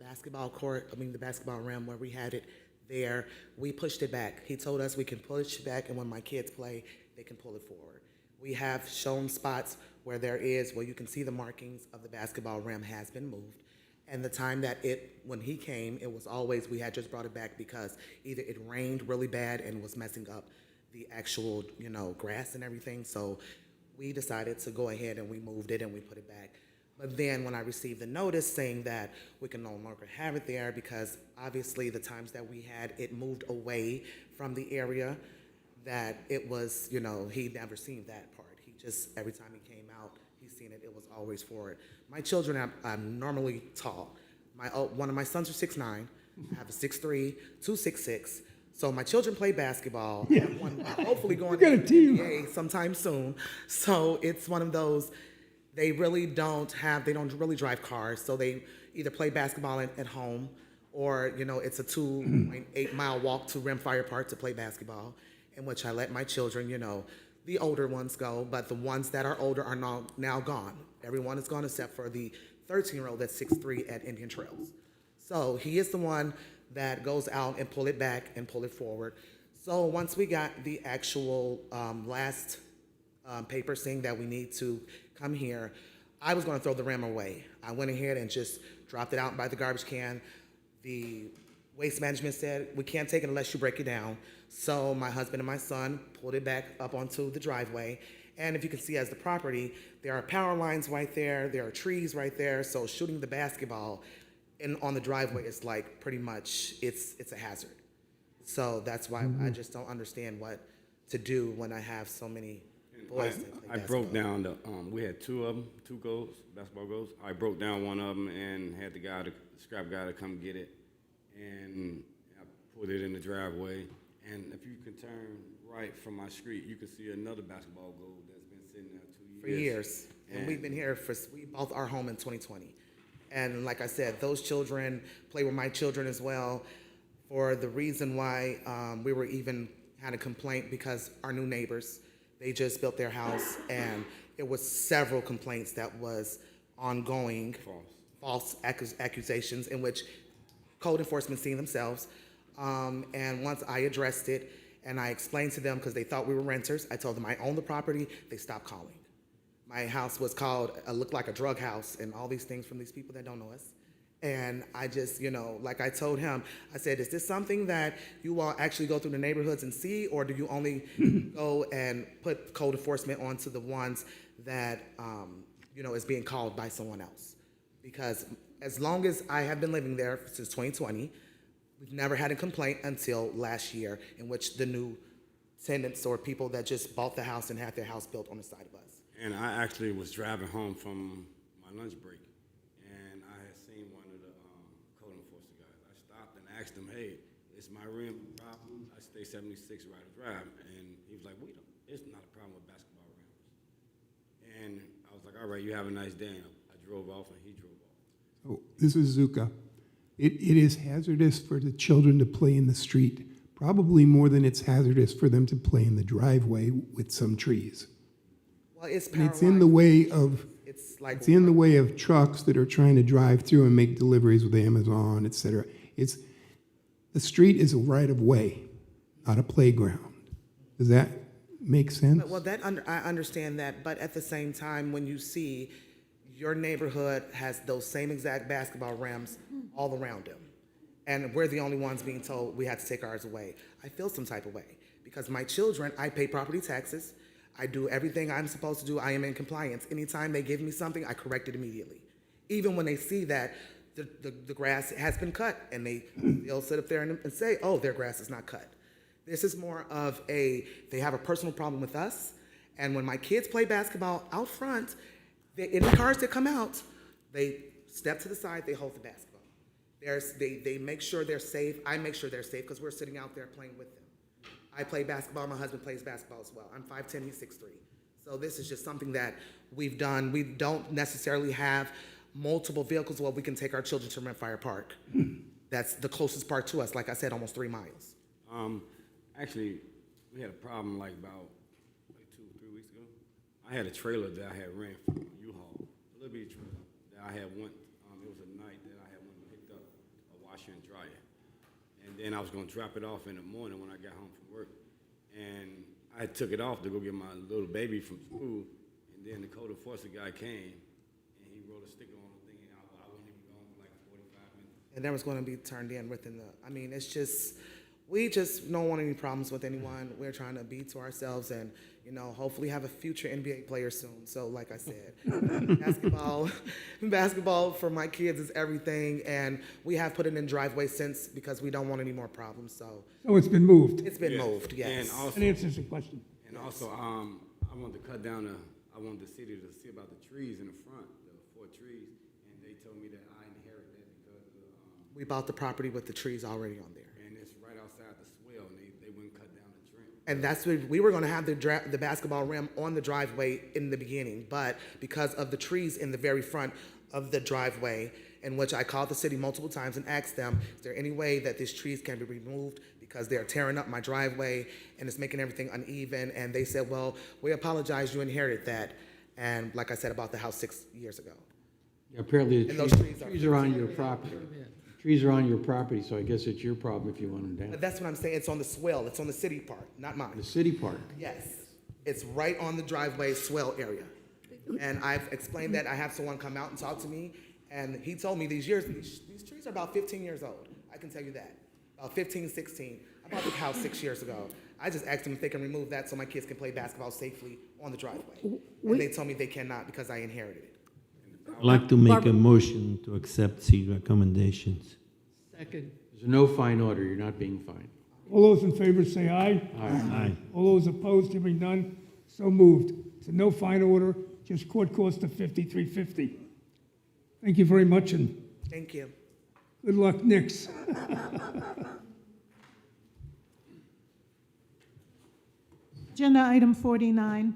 basketball rim where we had it there, we pushed it back. He told us we can push it back, and when my kids play, they can pull it forward. We have shown spots where you can see the markings of the basketball rim has been moved. And the time that when he came, it was always, we had just brought it back because either it rained really bad and was messing up the actual, grass and everything. So we decided to go ahead and we moved it and we put it back. But then when I received the notice saying that we can no longer have it there because obviously the times that we had it moved away from the area, that it was, he'd never seen that part. He just, every time he came out, he's seen it, it was always forward. My children are normally tall. One of my sons are 6'9", I have a 6'3", 2 6'6". So my children play basketball. Yeah. Hopefully going to the NBA sometime soon. So it's one of those, they don't really drive cars. So they either play basketball at home or, it's a 2.8 mile walk to Rimfire Park to play basketball, in which I let my children, the older ones go, but the ones that are older are now gone. Everyone is gone except for the 13-year-old that's 6'3" at Indian Trails. So he is the one that goes out and pull it back and pull it forward. So once we got the actual last paper saying that we need to come here, I was going to throw the rim away. I went ahead and just dropped it out by the garbage can. The Waste Management said, we can't take it unless you break it down. So my husband and my son pulled it back up onto the driveway. And if you can see as the property, there are power lines right there, there are trees right there. So shooting the basketball on the driveway is like pretty much, it's a hazard. So that's why I just don't understand what to do when I have so many boys that play I broke down the, we had two of them, two goals, basketball goals. I broke down one of them and had the guy, the scrap guy to come get it. And I put it in the driveway. And if you can turn right from my street, you can see another basketball goal that's been sitting there 2 years. For years. And we've been here we bought our home in 2020. And like I said, those children play with my children as well, for the reason why we were even had a complaint because our new neighbors, they just built their house and it was several complaints that was ongoing. False accusations in which code enforcement seen themselves. And once I addressed it and I explained to them, because they thought we were renters, I told them I own the property, they stopped calling. My house was called, looked like a drug house and all these things from these people that don't know us. And I just, like I told him, I said, is this something that you all actually go through the neighborhoods and see, or do you only go and put code enforcement onto the ones that, is being called by someone else? Because as long as I have been living there since 2020, we've never had a complaint until last year, in which the new tenants or people that just bought the house and had their house built on the side of us. And I actually was driving home from my lunch break, and I had seen one of the code enforcement guys. I stopped and asked him, hey, is my rim problem? I stay 76 Ryder Drive. And he was like, it's not a problem with basketball rims. And I was like, all right, you have a nice day. And I drove off, and he drove off. Oh, this is Zuka. It is hazardous for the children to play in the street, probably more than it's hazardous for them to play in the driveway with some trees. Well, it's And it's in the way of it's in the way of trucks that are trying to drive through and make deliveries with Amazon, et cetera. The street is a right of way, not a playground. Does that make sense? Well, I understand that, but at the same time, when you see your neighborhood has those same exact basketball rims all around them, and we're the only ones being told we have to take ours away, I feel some type of way. Because my children, I pay property taxes, I do everything I'm supposed to do, I am in compliance. Anytime they give me something, I correct it immediately. Even when they see that the grass has been cut, and they'll sit up there and say, oh, their grass is not cut. This is more of they have a personal problem with us, and when my kids play basketball out front, any cars that come out, they step to the side, they hold the basketball. They make sure they're safe, I make sure they're safe, because we're sitting out there playing with them. I play basketball, my husband plays basketball as well. I'm 5'10", he's 6'3". So this is just something that we've done. We don't necessarily have multiple vehicles where we can take our children to Rimfire Park. That's the closest park to us, like I said, almost 3 miles. Actually, we had a problem about 2 or 3 weeks ago. I had a trailer that I had ran from U-Haul, a little bitty trailer that I had went, it was a night that I had went and picked up a washer and dryer. And then I was gonna drop it off in the morning when I got home from work. And I took it off to go get my little baby from school. And then the code enforcement guy came and he wrote a sticker on the thing, and I wasn't even gone for like 45 minutes. And that was gonna be turned in within it's just, we just don't want any problems with anyone. We're trying to be to ourselves and, hopefully have a future NBA player soon. So like I said, basketball for my kids is everything, and we have put it in driveway since, because we don't want any more problems, so. So it's been moved. It's been moved, yes. And also, That answers the question. And also, I wanted to cut down I wanted the city to see about the trees in the front, the 4 trees, and they told me that I inherited that because We bought the property with the trees already on there. and it's right outside the swell, and they wouldn't cut down the tree. And that's what, we were gonna have the basketball rim on the driveway in the beginning, but because of the trees in the very front of the driveway, in which I called the city multiple times and asked them, is there any way that these trees can be removed, because they're tearing up my driveway and it's making everything uneven? And they said, well, we apologize, you inherited that. And like I said about the house 6 years ago. Yeah, apparently the And those trees are on your property. Trees are on your property, so I guess it's your problem if you want them But down. that's what I'm saying, it's on the swell, it's on the city part, not mine. The city park. Yes, it's right on the driveway swell area. And I've explained that, I have someone come out and talk to me, and he told me these trees are about 15 years old, I can tell you that. about 15, 16. I bought the house 6 years ago. I just asked them if they can remove that so my kids can play basketball safely on the driveway. And they told me they cannot because I inherited it. I'd like to make a motion to accept these recommendations. Second. There's a no fine order, you're not being fined. All those in favor say aye. Aye. All those opposed, hearing none, so moved. It's a no fine order, just court cost of $53.50. Thank you very much, and Thank you. good luck, Knicks. Agenda item 49.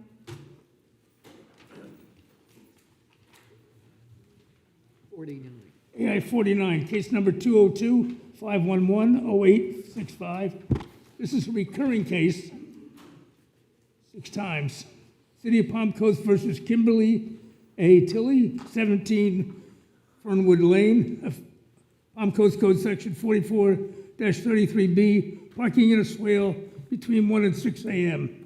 AI 49, case number 202-511-0865. This is a recurring case, 6 times. City of Palm Coast versus Kimberly A. Tilley, 17 Fernwood Lane, Palm Coast Code Section 44-33B, parking in a swale between 1 and 6 a.m.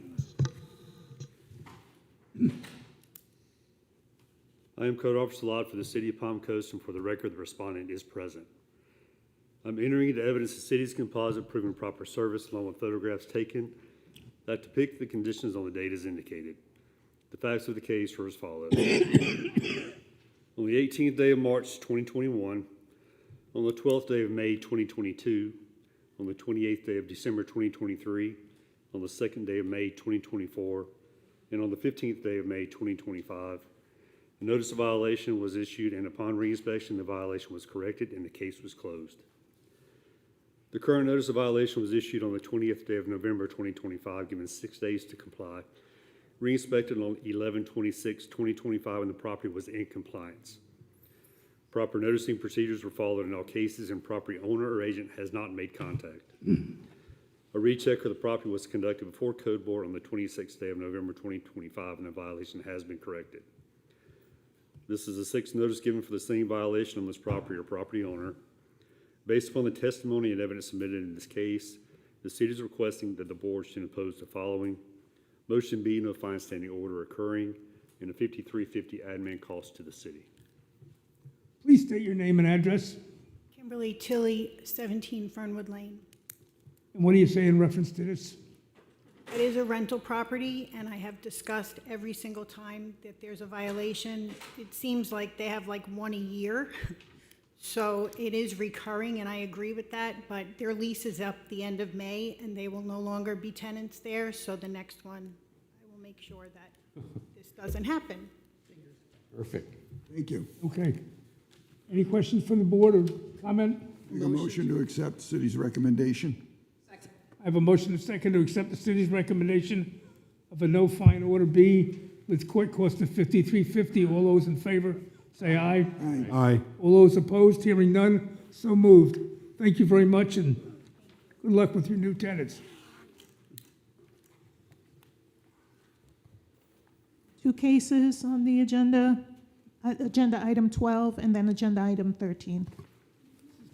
I am Code Officer Lott for the City of Palm Coast, and for the record, the respondent is present. I'm entering into evidence the city's composite proving proper service along with photographs taken that depict the conditions on the date as indicated. The facts of the case are as follows. On the 18th day of March 2021, on the 12th day of May 2022, on the 28th day of December 2023, on the 2nd day of May 2024, and on the 15th day of May 2025, a notice of violation was issued, and upon reinspection, the violation was corrected and the case was closed. The current notice of violation was issued on the 20th day of November 2025, given 6 days to comply. Reinspected on 11/26/2025, and the property was in compliance. Proper noticing procedures were followed in all cases, and property owner or agent has not made contact. A recheck of the property was conducted before Code Board on the 26th day of November 2025, and the violation has been corrected. This is the 6th notice given for the same violation on this property or property owner. Based upon the testimony and evidence submitted in this case, the city is requesting that the board should impose the following. Motion B, no fine standing order occurring, and a $53.50 admin cost to the city. Please state your name and address, Kimberly Tilley, 17 Fernwood Lane. and what do you say in reference to this? It is a rental property, and I have discussed every single time that there's a violation. It seems like they have like one a year. So it is recurring, and I agree with that, but their lease is up the end of May, and they will no longer be tenants there. So the next one, I will make sure that this doesn't happen. Perfect. Thank you. Okay. Any questions from the board or comment? Make a motion to accept city's recommendation. I have a motion and a second to accept the city's recommendation of a no fine order B with court cost of $53.50. All those in favor, say aye. Aye. Aye. All those opposed, hearing none, so moved. Thank you very much, and good luck with your new tenants. 2 cases on the agenda, agenda item 12 and then agenda item 13.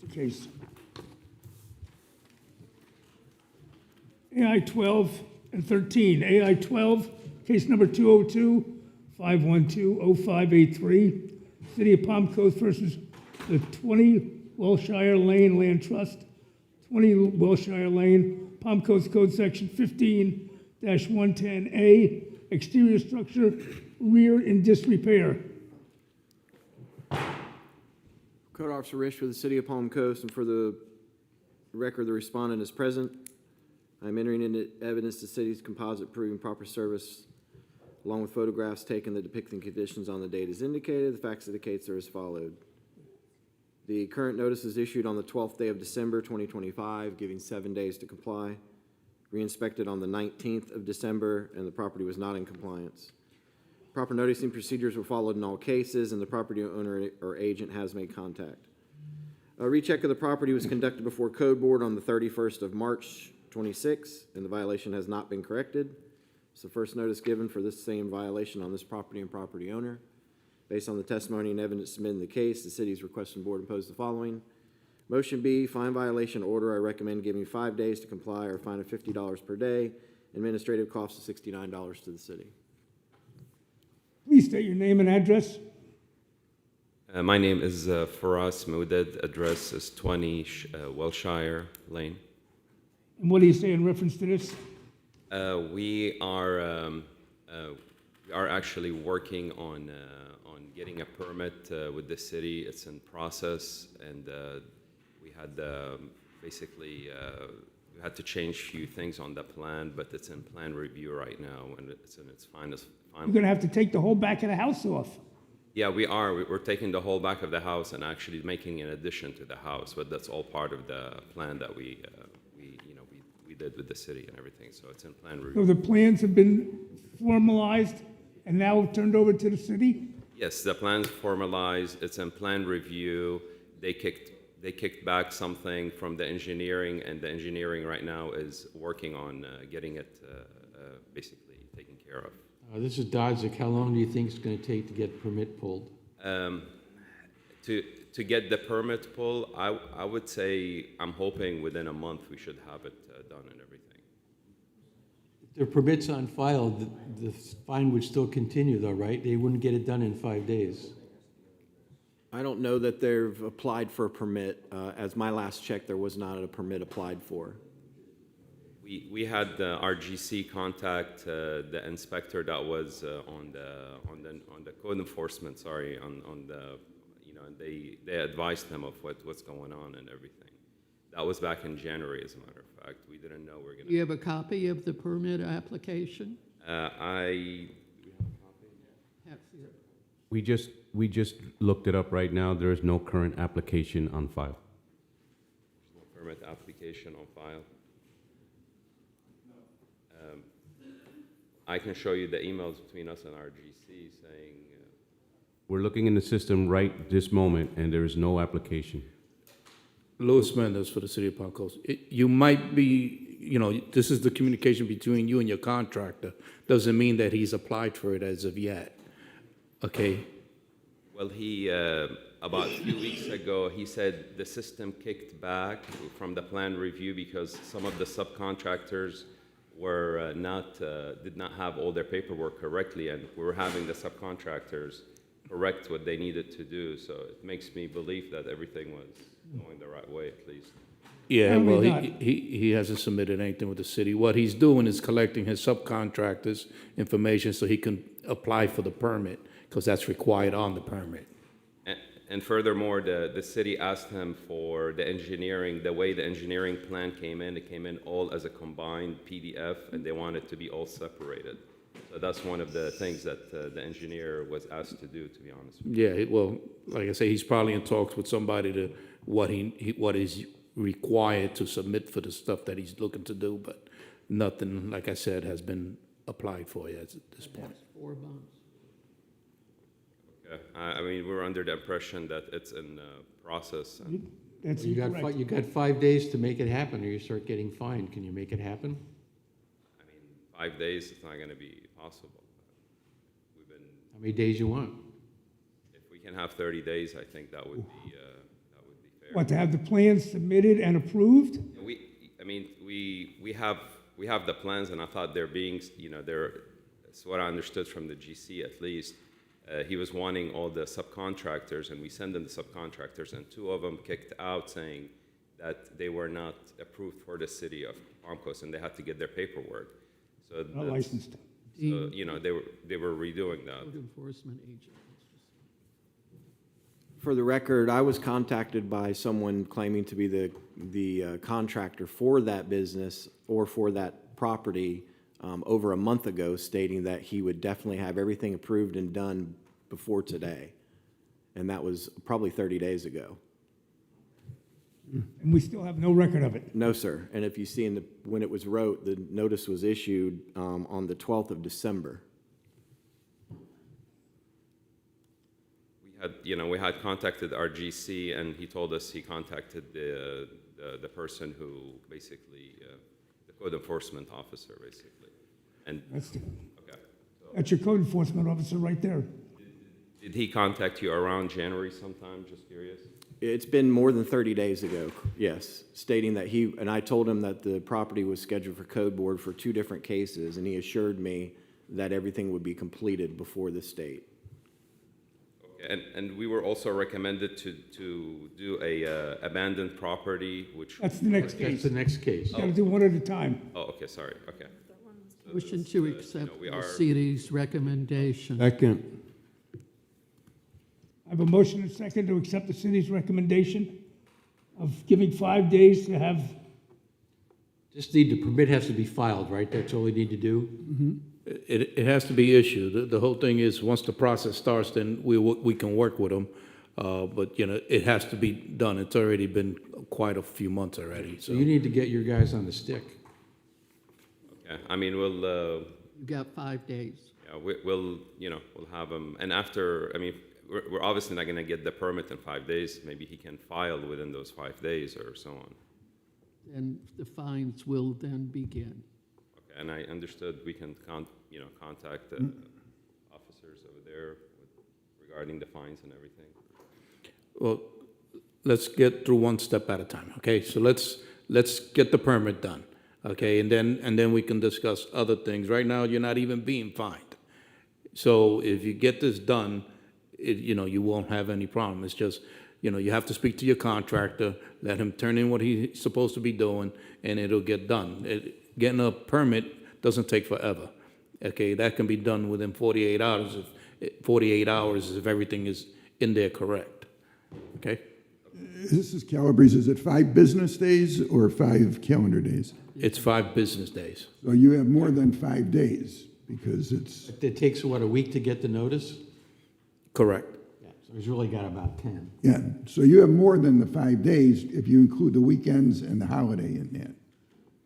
The case. AI 12 and 13. AI 12, case number 202-512-0583. City of Palm Coast versus the 20 Welshire Lane Land Trust. 20 Welshire Lane, Palm Coast Code Section 15-110A. Exterior structure, rear in disrepair. Code Officer Rich for the City of Palm Coast, and for the record, the respondent is present. I'm entering into evidence the city's composite proving proper service, along with photographs taken that depict the conditions on the date as indicated. The facts of the case are as followed. The current notice is issued on the 12th day of December 2025, giving 7 days to comply. Reinspected on the 19th of December, and the property was not in compliance. Proper noticing procedures were followed in all cases, and the property owner or agent has made contact. A recheck of the property was conducted before Code Board on the 31st of March 26, and the violation has not been corrected. It's the first notice given for this same violation on this property and property owner. Based on the testimony and evidence submitted in the case, the city is requesting the board impose the following. Motion B, fine violation order. I recommend giving 5 days to comply or a fine of $50 per day. Administrative cost of $69 to the city. Please state your name and address. My name is Faraz Mouded. Address is 20 Welshire Lane. And what do you say in reference to this? We are actually working on getting a permit with the city. It's in process, and we had basically we had to change a few things on the plan, but it's in plan review right now, and it's in its final. You're gonna have to take the whole back of the house off. Yeah, we are. We're taking the whole back of the house and actually making an addition to the house, but that's all part of the plan that we did with the city and everything. So it's in plan So review. the plans have been formalized and now turned over to the city? Yes, the plan's formalized. It's in plan review. They kicked back something from the engineering, and the engineering right now is working on getting it basically taken care of. This is Dodzik. How long do you think it's going to take to get permit pulled? To get the permit pull, I would say I'm hoping within a month we should have it done and everything. If there are permits on file, the fine would still continue though, right? They wouldn't get it done in 5 days. I don't know that they've applied for a permit. As my last check, there was not a permit applied for. We had the RGC contact the inspector that was on the code enforcement. Sorry, on the and they advised them of what's going on and everything. That was back in January, as a matter of fact. We didn't know we're gonna. Do you have a copy of the permit application? We just looked it up right now. There is no current application on file. Permit application on file. I can show you the emails between us and RGC saying. We're looking in the system right this moment, and there is no application. Louis Mendez for the city of Palm Coast. You might be, this is the communication between you and your contractor. Doesn't mean that he's applied for it as of yet. Okay? Well, he, about a few weeks ago, he said the system kicked back from the plan review because some of the subcontractors were did not have all their paperwork correctly, and we were having the subcontractors correct what they needed to do. So it makes me believe that everything was going the right way, at least. Yeah, well, he hasn't submitted anything with the city. What he's doing is collecting his subcontractors' information so he can apply for the permit, because that's required on the permit. And furthermore, the city asked him for the engineering, the way the engineering plan came in, it came in all as a combined PDF, and they want it to be all separated. So that's one of the things that the engineer was asked to do, to be honest with you. Yeah, well, like I say, he's probably in talks with somebody to what is required to submit for the stuff that he's looking to do, but nothing, like I said, has been applied for yet at this point. 4 months. Okay. I mean, we're under the impression that it's in process. That's You incorrect. got 5 days to make it happen, or you start getting fined. Can you make it happen? 5 days, it's not going to be possible. We've been. How many days you want? If we can have 30 days, I think that would be fair. What, to have the plans submitted and approved? We have the plans, and I thought they're being, that's what I understood from the GC at least. He was wanting all the subcontractors, and we sent them the subcontractors, and 2 of them kicked out saying that they were not approved for the city of Palm Coast, and they had to get their paperwork. So Not licensed. So, they were redoing that. Code enforcement agent. For the record, I was contacted by someone claiming to be the contractor for that business or for that property over a month ago, stating that he would definitely have everything approved and done before today. And that was probably 30 days ago. And we still have no record of it. No, sir. And if you see when it was wrote, the notice was issued on the 12th of December. We had contacted RGC, and he told us he contacted the person who basically, the code enforcement officer, basically. And That's your code enforcement officer right there. did he contact you around January sometime? Just curious. It's been more than 30 days ago, yes, stating that and I told him that the property was scheduled for code board for 2 different cases, and he assured me that everything would be completed before this date. And we were also recommended to do a abandoned property, which. That's the next That's case. the next case. Got to do one at a time. Oh, okay, sorry, okay. Motion to accept we the are- city's recommendation. Second. I have a motion and a second to accept the city's recommendation of giving 5 days to have, Just the permit has to be filed, right? That's all we need to do? It has to be issued. The whole thing is, once the process starts, then we can work with them. But, you know, it has to be done. It's already been quite a few months already, So so. you need to get your guys on the stick. Okay, I mean, we'll, You got 5 days. yeah, we'll, you know, we'll have him, and after, I mean, we're obviously not gonna get the permit in 5 days. Maybe he can file within those 5 days or so on. And the fines will then begin. Okay, and I understood we can contact the officers over there regarding the fines and everything. Well, let's get through one step at a time, okay? So let's get the permit done, okay? And then we can discuss other things. Right now, you're not even being fined. So if you get this done, you know, you won't have any problem. It's just, you know, you have to speak to your contractor, let him turn in what he's supposed to be doing, and it'll get done. Getting a permit doesn't take forever, okay? That can be done within 48 hours, if everything is in there correct, okay? This is Calabrese. Is it 5 business days or 5 calendar days? It's 5 business days. So you have more than 5 days because it's, It takes, what, a week to get the notice? Correct. Yeah, so he's really got about 10. yeah, so you have more than the 5 days if you include the weekends and the holiday in that.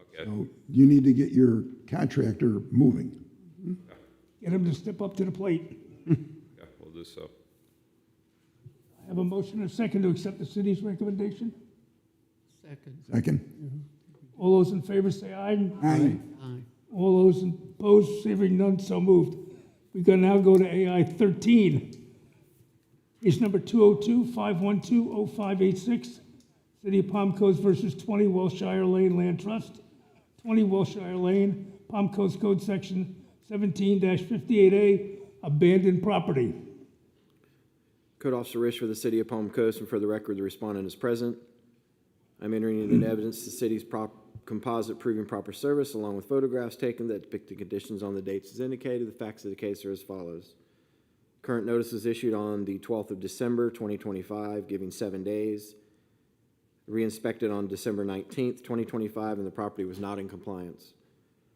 Okay. So you need to get your contractor moving. get them to step up to the plate. Yeah, we'll do so. I have a motion and a second to accept the city's recommendation. Second. Second? All those in favor say aye. Aye. Aye. All those opposed, hearing none, so moved. We can now go to AI 13. Case number 202-512-0586, City of Palm Coast versus 20 Wilshire Lane Land Trust, 20 Wilshire Lane, Palm Coast Code Section 17-58A, abandoned property. Code Officer Rish for the City of Palm Coast, and for the record, the respondent is present. I'm entering into evidence the city's composite proving proper service, along with photographs taken that depict the conditions on the dates as indicated. The facts of the case are as follows. Current notice was issued on the 12th of December, 2025, giving 7 days. Re-inspected on December 19th, 2025, and the property was not in compliance.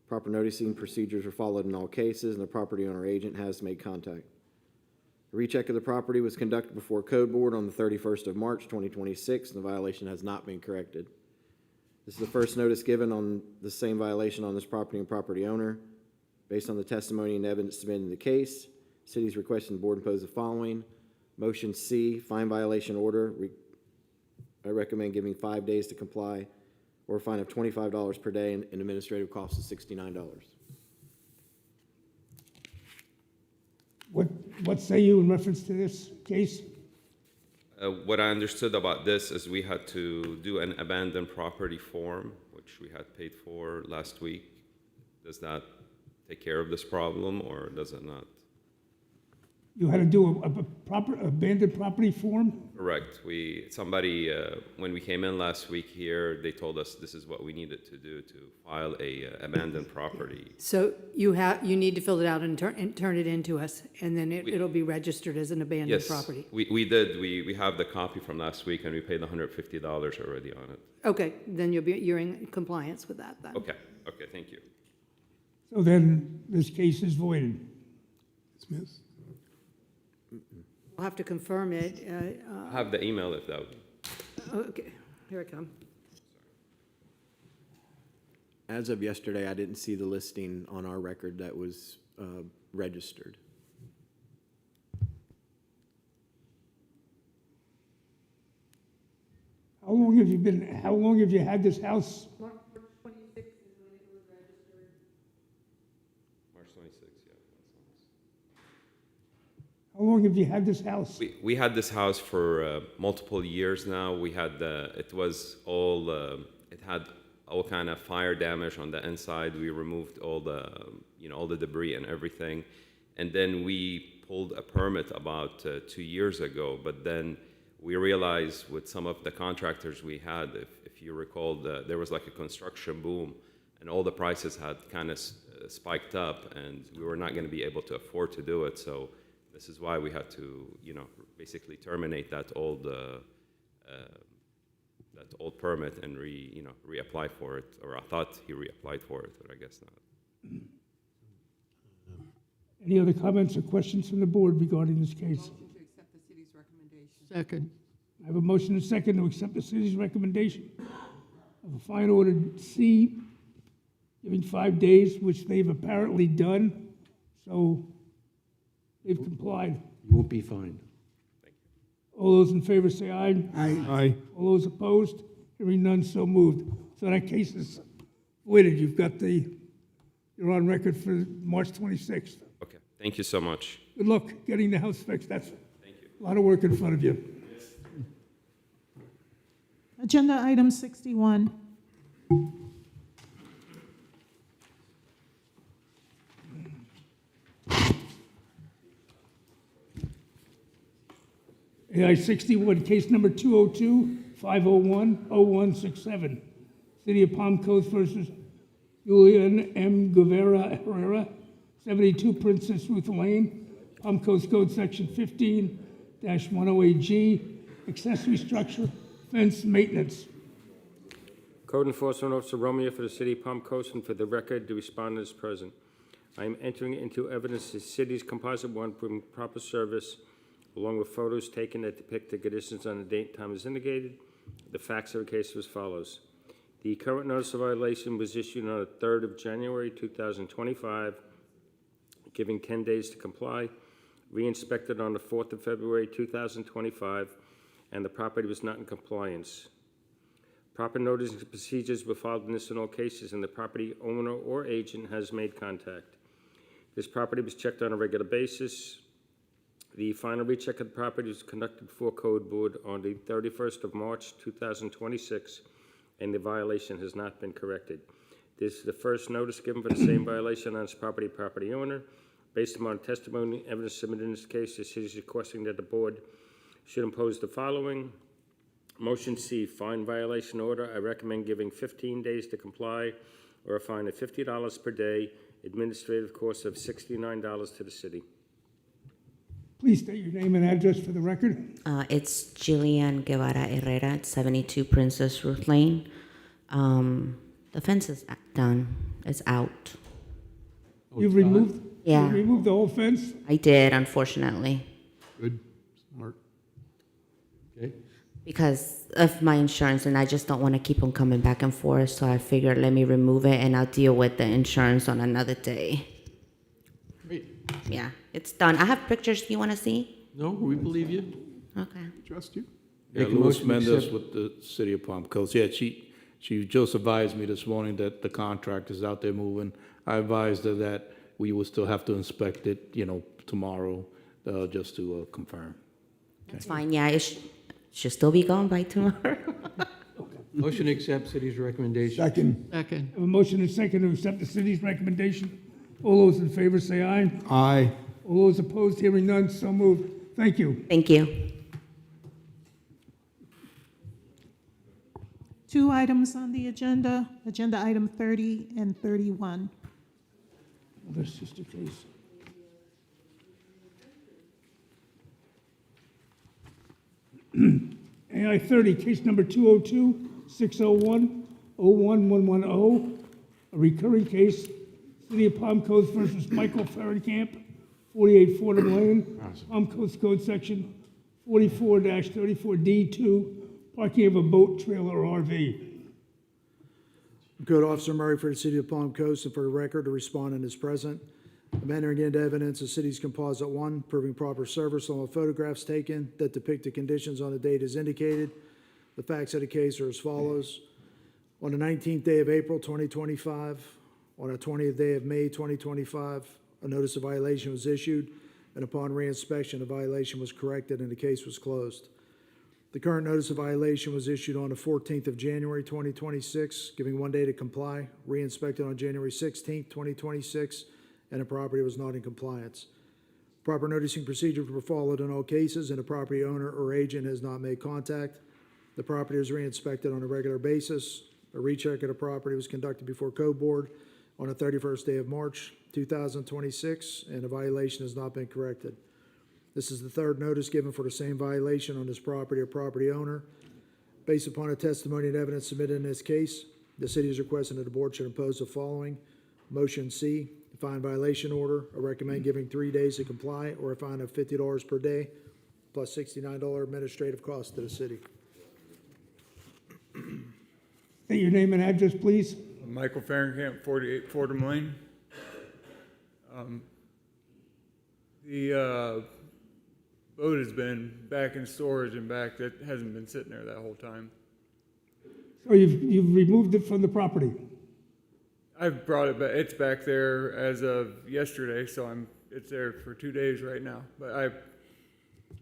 Proper noticing procedures were followed in all cases, and the property owner agent has made contact. A recheck of the property was conducted before Code Board on the 31st of March, 2026, and the violation has not been corrected. This is the first notice given on the same violation on this property and property owner. Based on the testimony and evidence submitted in the case, City is requesting the board impose the following. Motion C, fine violation order. I recommend giving 5 days to comply, or a fine of $25 per day and an administrative cost of $69. What say you in reference to this case? What I understood about this is we had to do an abandoned property form, which we had paid for last week. Does that take care of this problem, or does it not? You had to do a proper abandoned property form? Correct. Somebody, when we came in last week here, they told us this is what we needed to do to file a abandoned property. So you need to fill it out and turn it in to us, and then it'll be registered as an abandoned Yes, property. we did. We have the copy from last week, and we paid $150 already on it. Okay, then you're in compliance with that then. Okay, thank you. So then this case is voided. Dismiss. We'll have to confirm it. I have the email if that would. Okay, here I come. As of yesterday, I didn't see the listing on our record that was registered. How long have you had this house? March 26th, yeah. How long have you had this house? We had this house for multiple years now. We had it was all it had all kind of fire damage on the inside. We removed all the all the debris and everything, and then we pulled a permit about 2 years ago, but then we realized with some of the contractors we had, if you recall, there was like a construction boom, and all the prices had kind of spiked up, and we were not going to be able to afford to do it. So this is why we had to, basically terminate that old permit and reapply for it. Or I thought he reapplied for it, but I guess not. Any other comments or questions from the board regarding this case? Second. I have a motion and a second to accept the city's recommendation of a fine order C, giving 5 days, which they've apparently done, so they've complied. You won't be fined. All those in favor say aye. Aye. All those opposed? Hearing none, so moved. So that case is voided. You're on record for March 26th. Okay, thank you so much. Good luck getting the house fixed. That's Thank you. a lot of work in front of you. Agenda item 61. AI 61, case number 202-501-0167. City of Palm Coast versus Julian M. Guevara Herrera, 72 Princess Ruth Lane, Palm Coast Code Section 15-108G, accessory structure, fence maintenance. Code Enforcement Officer Romeo for the City of Palm Coast, and for the record, the respondent is present. I am entering into evidence the city's Composite One proving proper service, along with photos taken that depict the conditions on the date and time as indicated. The facts of the case are as follows. The current notice of violation was issued on the 3rd of January 2025, giving 10 days to comply, re-inspected on the 4th of February 2025, and the property was not in compliance. Proper notice and procedures were followed in this and all cases, and the property owner or agent has made contact. This property was checked on a regular basis. The final recheck of the property was conducted before Code Board on the 31st of March 2026, and the violation has not been corrected. This is the first notice given for the same violation on this property owner. Based upon testimony and evidence submitted in this case, the city is requesting that the board should impose the following. Motion C, fine violation order. I recommend giving 15 days to comply, or a fine of $50 per day, administrative cost of $69 to the city. Please state your name and address for the record. It's Jillian Guevara Herrera at 72 Princess Ruth Lane. The fence is done. It's out. You've removed? Yeah. You removed the whole fence? I did, unfortunately. Good, smart. Okay. Because of my insurance, and I just don't want to keep on coming back and forth, so I figured let me remove it and I'll deal with the insurance on another day. Great. Yeah, it's done. I have pictures. You want to see? No, we believe you. Okay. Trust you. Yeah, Make a Louis motion to Mendez accept- with the City of Palm Coast. Yeah, she just advised me this morning that the contract is out there moving. I advised her that we will still have to inspect it, tomorrow, just to confirm. That's fine. Yeah, it should still be gone by tomorrow. Motion to accept city's recommendation. Second. Second. I have a motion and a second to accept the city's recommendation. All those in favor say aye. Aye. All those opposed, hearing none, so moved. Thank you. Thank you. 2 items on the agenda, agenda item 30 and 31. Well, that's just a case. AI 30, case number 202-601-01110, a recurring case, City of Palm Coast versus Michael Ferencamp, 48 Fordham Lane, Palm Coast Code Section 44-34D2, parking of a boat, trailer, or RV. Code Officer Murray for the City of Palm Coast, and for the record, the respondent is present. I'm entering into evidence the city's Composite One, proving proper service along with photographs taken that depict the conditions on the date as indicated. The facts of the case are as follows. On the 19th day of April 2025, on the 20th day of May 2025, a notice of violation was issued, and upon reinspection, the violation was corrected and the case was closed. The current notice of violation was issued on the 14th of January 2026, giving 1 day to comply, re-inspected on January 16th, 2026, and the property was not in compliance. Proper noticing procedures were followed in all cases, and the property owner or agent has not made contact. The property was re-inspected on a regular basis. A recheck of the property was conducted before Code Board on the 31st day of March 2026, and the violation has not been corrected. This is the third notice given for the same violation on this property or property owner. Based upon the testimony and evidence submitted in this case, the city is requesting that the board should impose the following. Motion C, fine violation order. I recommend giving 3 days to comply or a fine of $50 per day plus $69 administrative cost to the city. State your name and address, please. Michael Fahrenkamp, 48 Fordham Lane. The boat has been back in storage and back, that hasn't been sitting there that whole time. So you've removed it from the property? I've brought it back, it's back there as of yesterday, so it's there for 2 days right now. But it's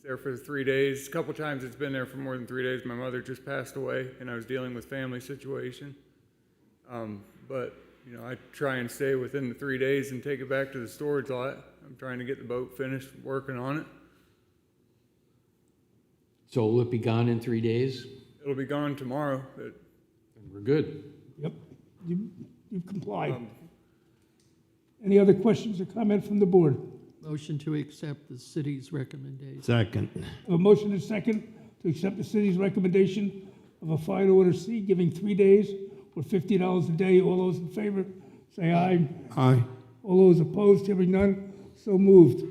there for 3 days. A couple times it's been there for more than 3 days. My mother just passed away and I was dealing with family situation. But I try and stay within the 3 days and take it back to the storage lot. I'm trying to get the boat finished working on it. So will it be gone in 3 days? It'll be gone tomorrow, but We're good. Yep, you've complied. Any other questions or comment from the board? Motion to accept the city's recommendation. Second. A motion and second to accept the city's recommendation of a fine order C, giving 3 days or $50 a day. All those in favor, say aye. Aye. All those opposed, hearing none, so moved.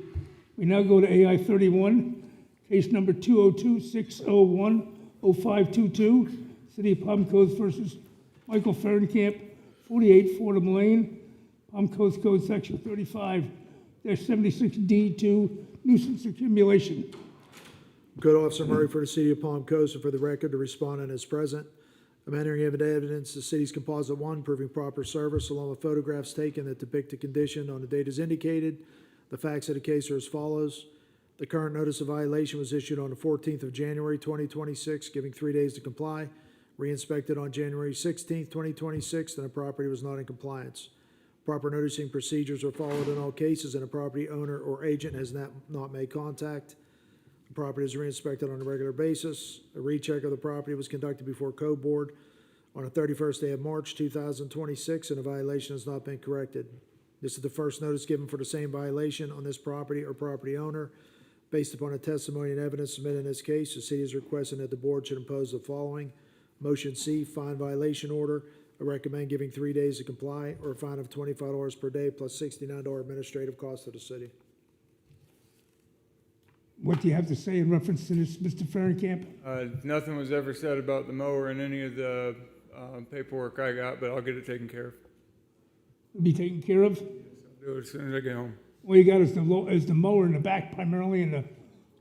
We now go to AI 31, case number 202-601-0522, City of Palm Coast versus Michael Fahrenkamp, 48 Fordham Lane, Palm Coast Code Section 35-76D2, nuisance accumulation. Code Officer Murray for the City of Palm Coast, and for the record, the respondent is present. I'm entering evidence the city's Composite 1, proving proper service, along with photographs taken that depict the condition on the date as indicated. The facts of the case are as follows. The current notice of violation was issued on the 14th of January, 2026, giving 3 days to comply. Re-inspected on January 16th, 2026, and the property was not in compliance. Proper noticing procedures were followed in all cases, and the property owner or agent has not made contact. The property is re-inspected on a regular basis. A recheck of the property was conducted before Code Board on the 31st day of March 2026, and a violation has not been corrected. This is the first notice given for the same violation on this property or property owner. Based upon the testimony and evidence submitted in this case, the city is requesting that the board should impose the following. Motion C, fine violation order. I recommend giving 3 days to comply or a fine of $25 per day plus $69 administrative cost to the city. What do you have to say in reference to this, Mr. Fahrenkamp? nothing was ever said about the mower in any of the paperwork I got, but I'll get it taken care of. Will be taken care of? I'll do it as soon as I get home. All you got is the mower in the back primarily and a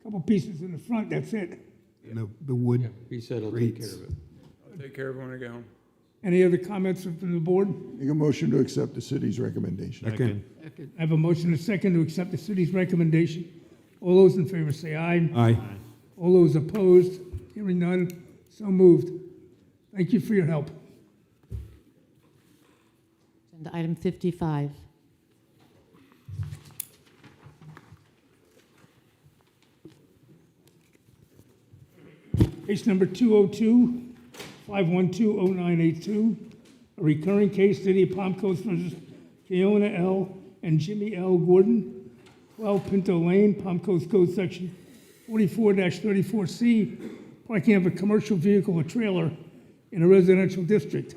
couple pieces in the front, that's it. And the wood He said he'll take care grates. of it. I'll take care of it when I get home. Any other comments from the board? Make a motion to accept the city's recommendation. Second. Second. I have a motion and a second to accept the city's recommendation. All those in favor say aye. Aye. All those opposed, hearing none, so moved. Thank you for your help. Agenda item 55. Case number 202-512-0982, a recurring case, City of Palm Coast versus Keona L. and Jimmy L. Gordon, 12 Pinto Lane, Palm Coast Code Section 44-34C, parking of a commercial vehicle or trailer in a residential district.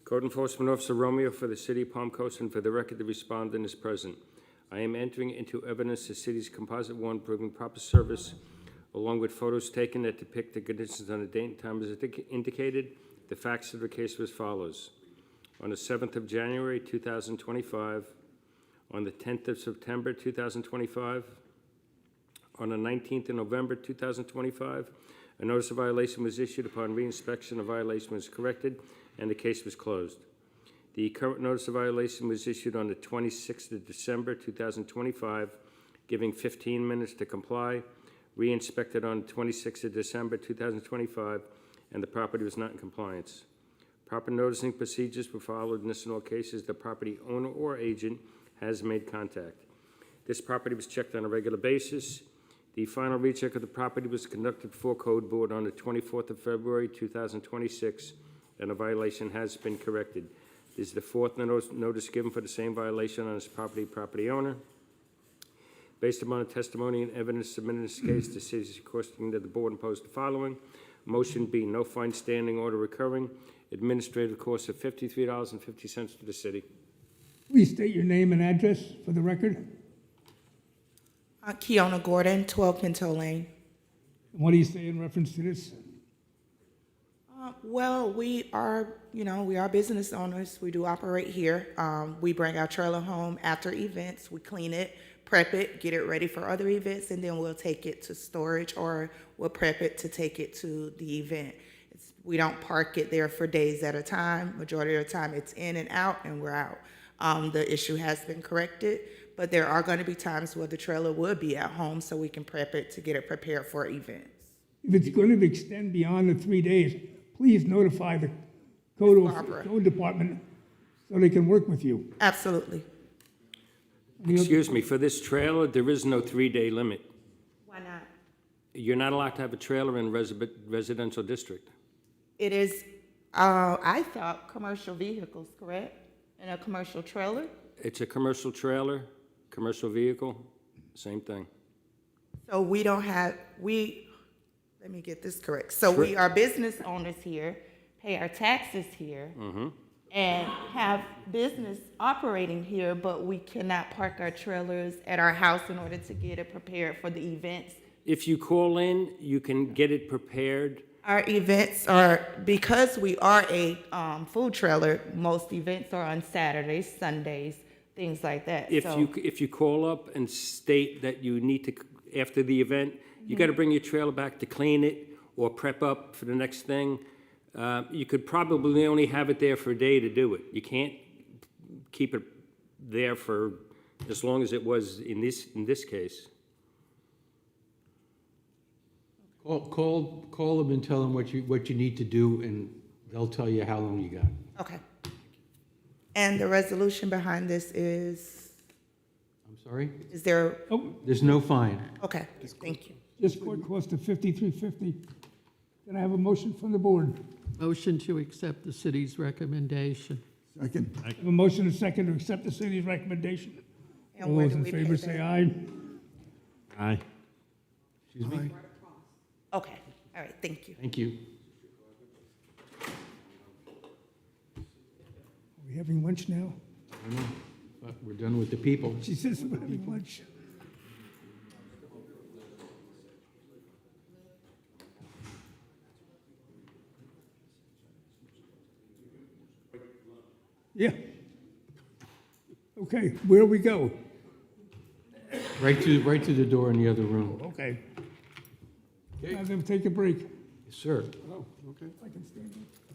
Code Enforcement Officer Romeo for the City of Palm Coast, and for the record, the respondent is present. I am entering into evidence the city's Composite 1 proving proper service, along with photos taken that depict the conditions on the date and time as indicated. The facts of the case were as follows. On the 7th of January, 2025, on the 10th of September, 2025, on the 19th of November, 2025, a notice of violation was issued. Upon reinspection, the violation was corrected, and the case was closed. The current notice of violation was issued on the 26th of December, 2025, giving 15 minutes to comply. Re-inspected on 26th of December 2025, and the property was not in compliance. Proper noticing procedures were followed in this and all cases. The property owner or agent has made contact. This property was checked on a regular basis. The final recheck of the property was conducted before Code Board on the 24th of February, 2026, and a violation has been corrected. This is the fourth notice given for the same violation on this property owner. Based upon the testimony and evidence submitted in this case, the city is requesting that the board impose the following. Motion B, no fine standing order recurring, administrative cost of $53.50 to the city. Please state your name and address for the record. Kiona Gordon, 12 Pinto Lane. What do you say in reference to this? Well, we are business owners. We do operate here. We bring our trailer home after events. We clean it, prep it, get it ready for other events, and then we'll take it to storage or we'll prep it to take it to the event. We don't park it there for days at a time. Majority of the time it's in and out and we're out. The issue has been corrected, but there are going to be times where the trailer will be at home so we can prep it to get it prepared for events. If it's going to extend beyond the 3 days, please notify the code department so they can work with you. Absolutely. Excuse me, for this trailer, there is no 3-day limit. Why not? You're not allowed to have a trailer in residential district. It is, I thought, commercial vehicles, correct? And a commercial trailer? It's a commercial trailer, commercial vehicle, same thing. So we don't have, let me get this correct. So we are business owners here, pay our taxes here, and have business operating here, but we cannot park our trailers at our house in order to get it prepared for the events. If you call in, you can get it prepared. Our events are, because we are a food trailer, most events are on Saturdays, Sundays, things like that. If you call up and state that you need to, after the event, you got to bring your trailer back to clean it or prep up for the next thing. You could probably only have it there for a day to do it. You can't keep it there for as long as it was in this case. Call them and tell them what you need to do, and they'll tell you how long you got. Okay. And the resolution behind this is, I'm sorry? is there, There's no fine. okay, thank you. This court cost of $53.50. Can I have a motion from the board? Motion to accept the city's recommendation. Second. I have a motion and a second to accept the city's recommendation. And All where those do in we favor pay say that? aye. Aye. Excuse me? Okay, all right, thank you. Thank you. Are we having lunch now? I know, but we're done with the people. She says we're having lunch. Yeah. Okay, where do we go? Right to the door in the other room. Okay. Have them take a break. Yes, sir. Oh, okay. I can stand up.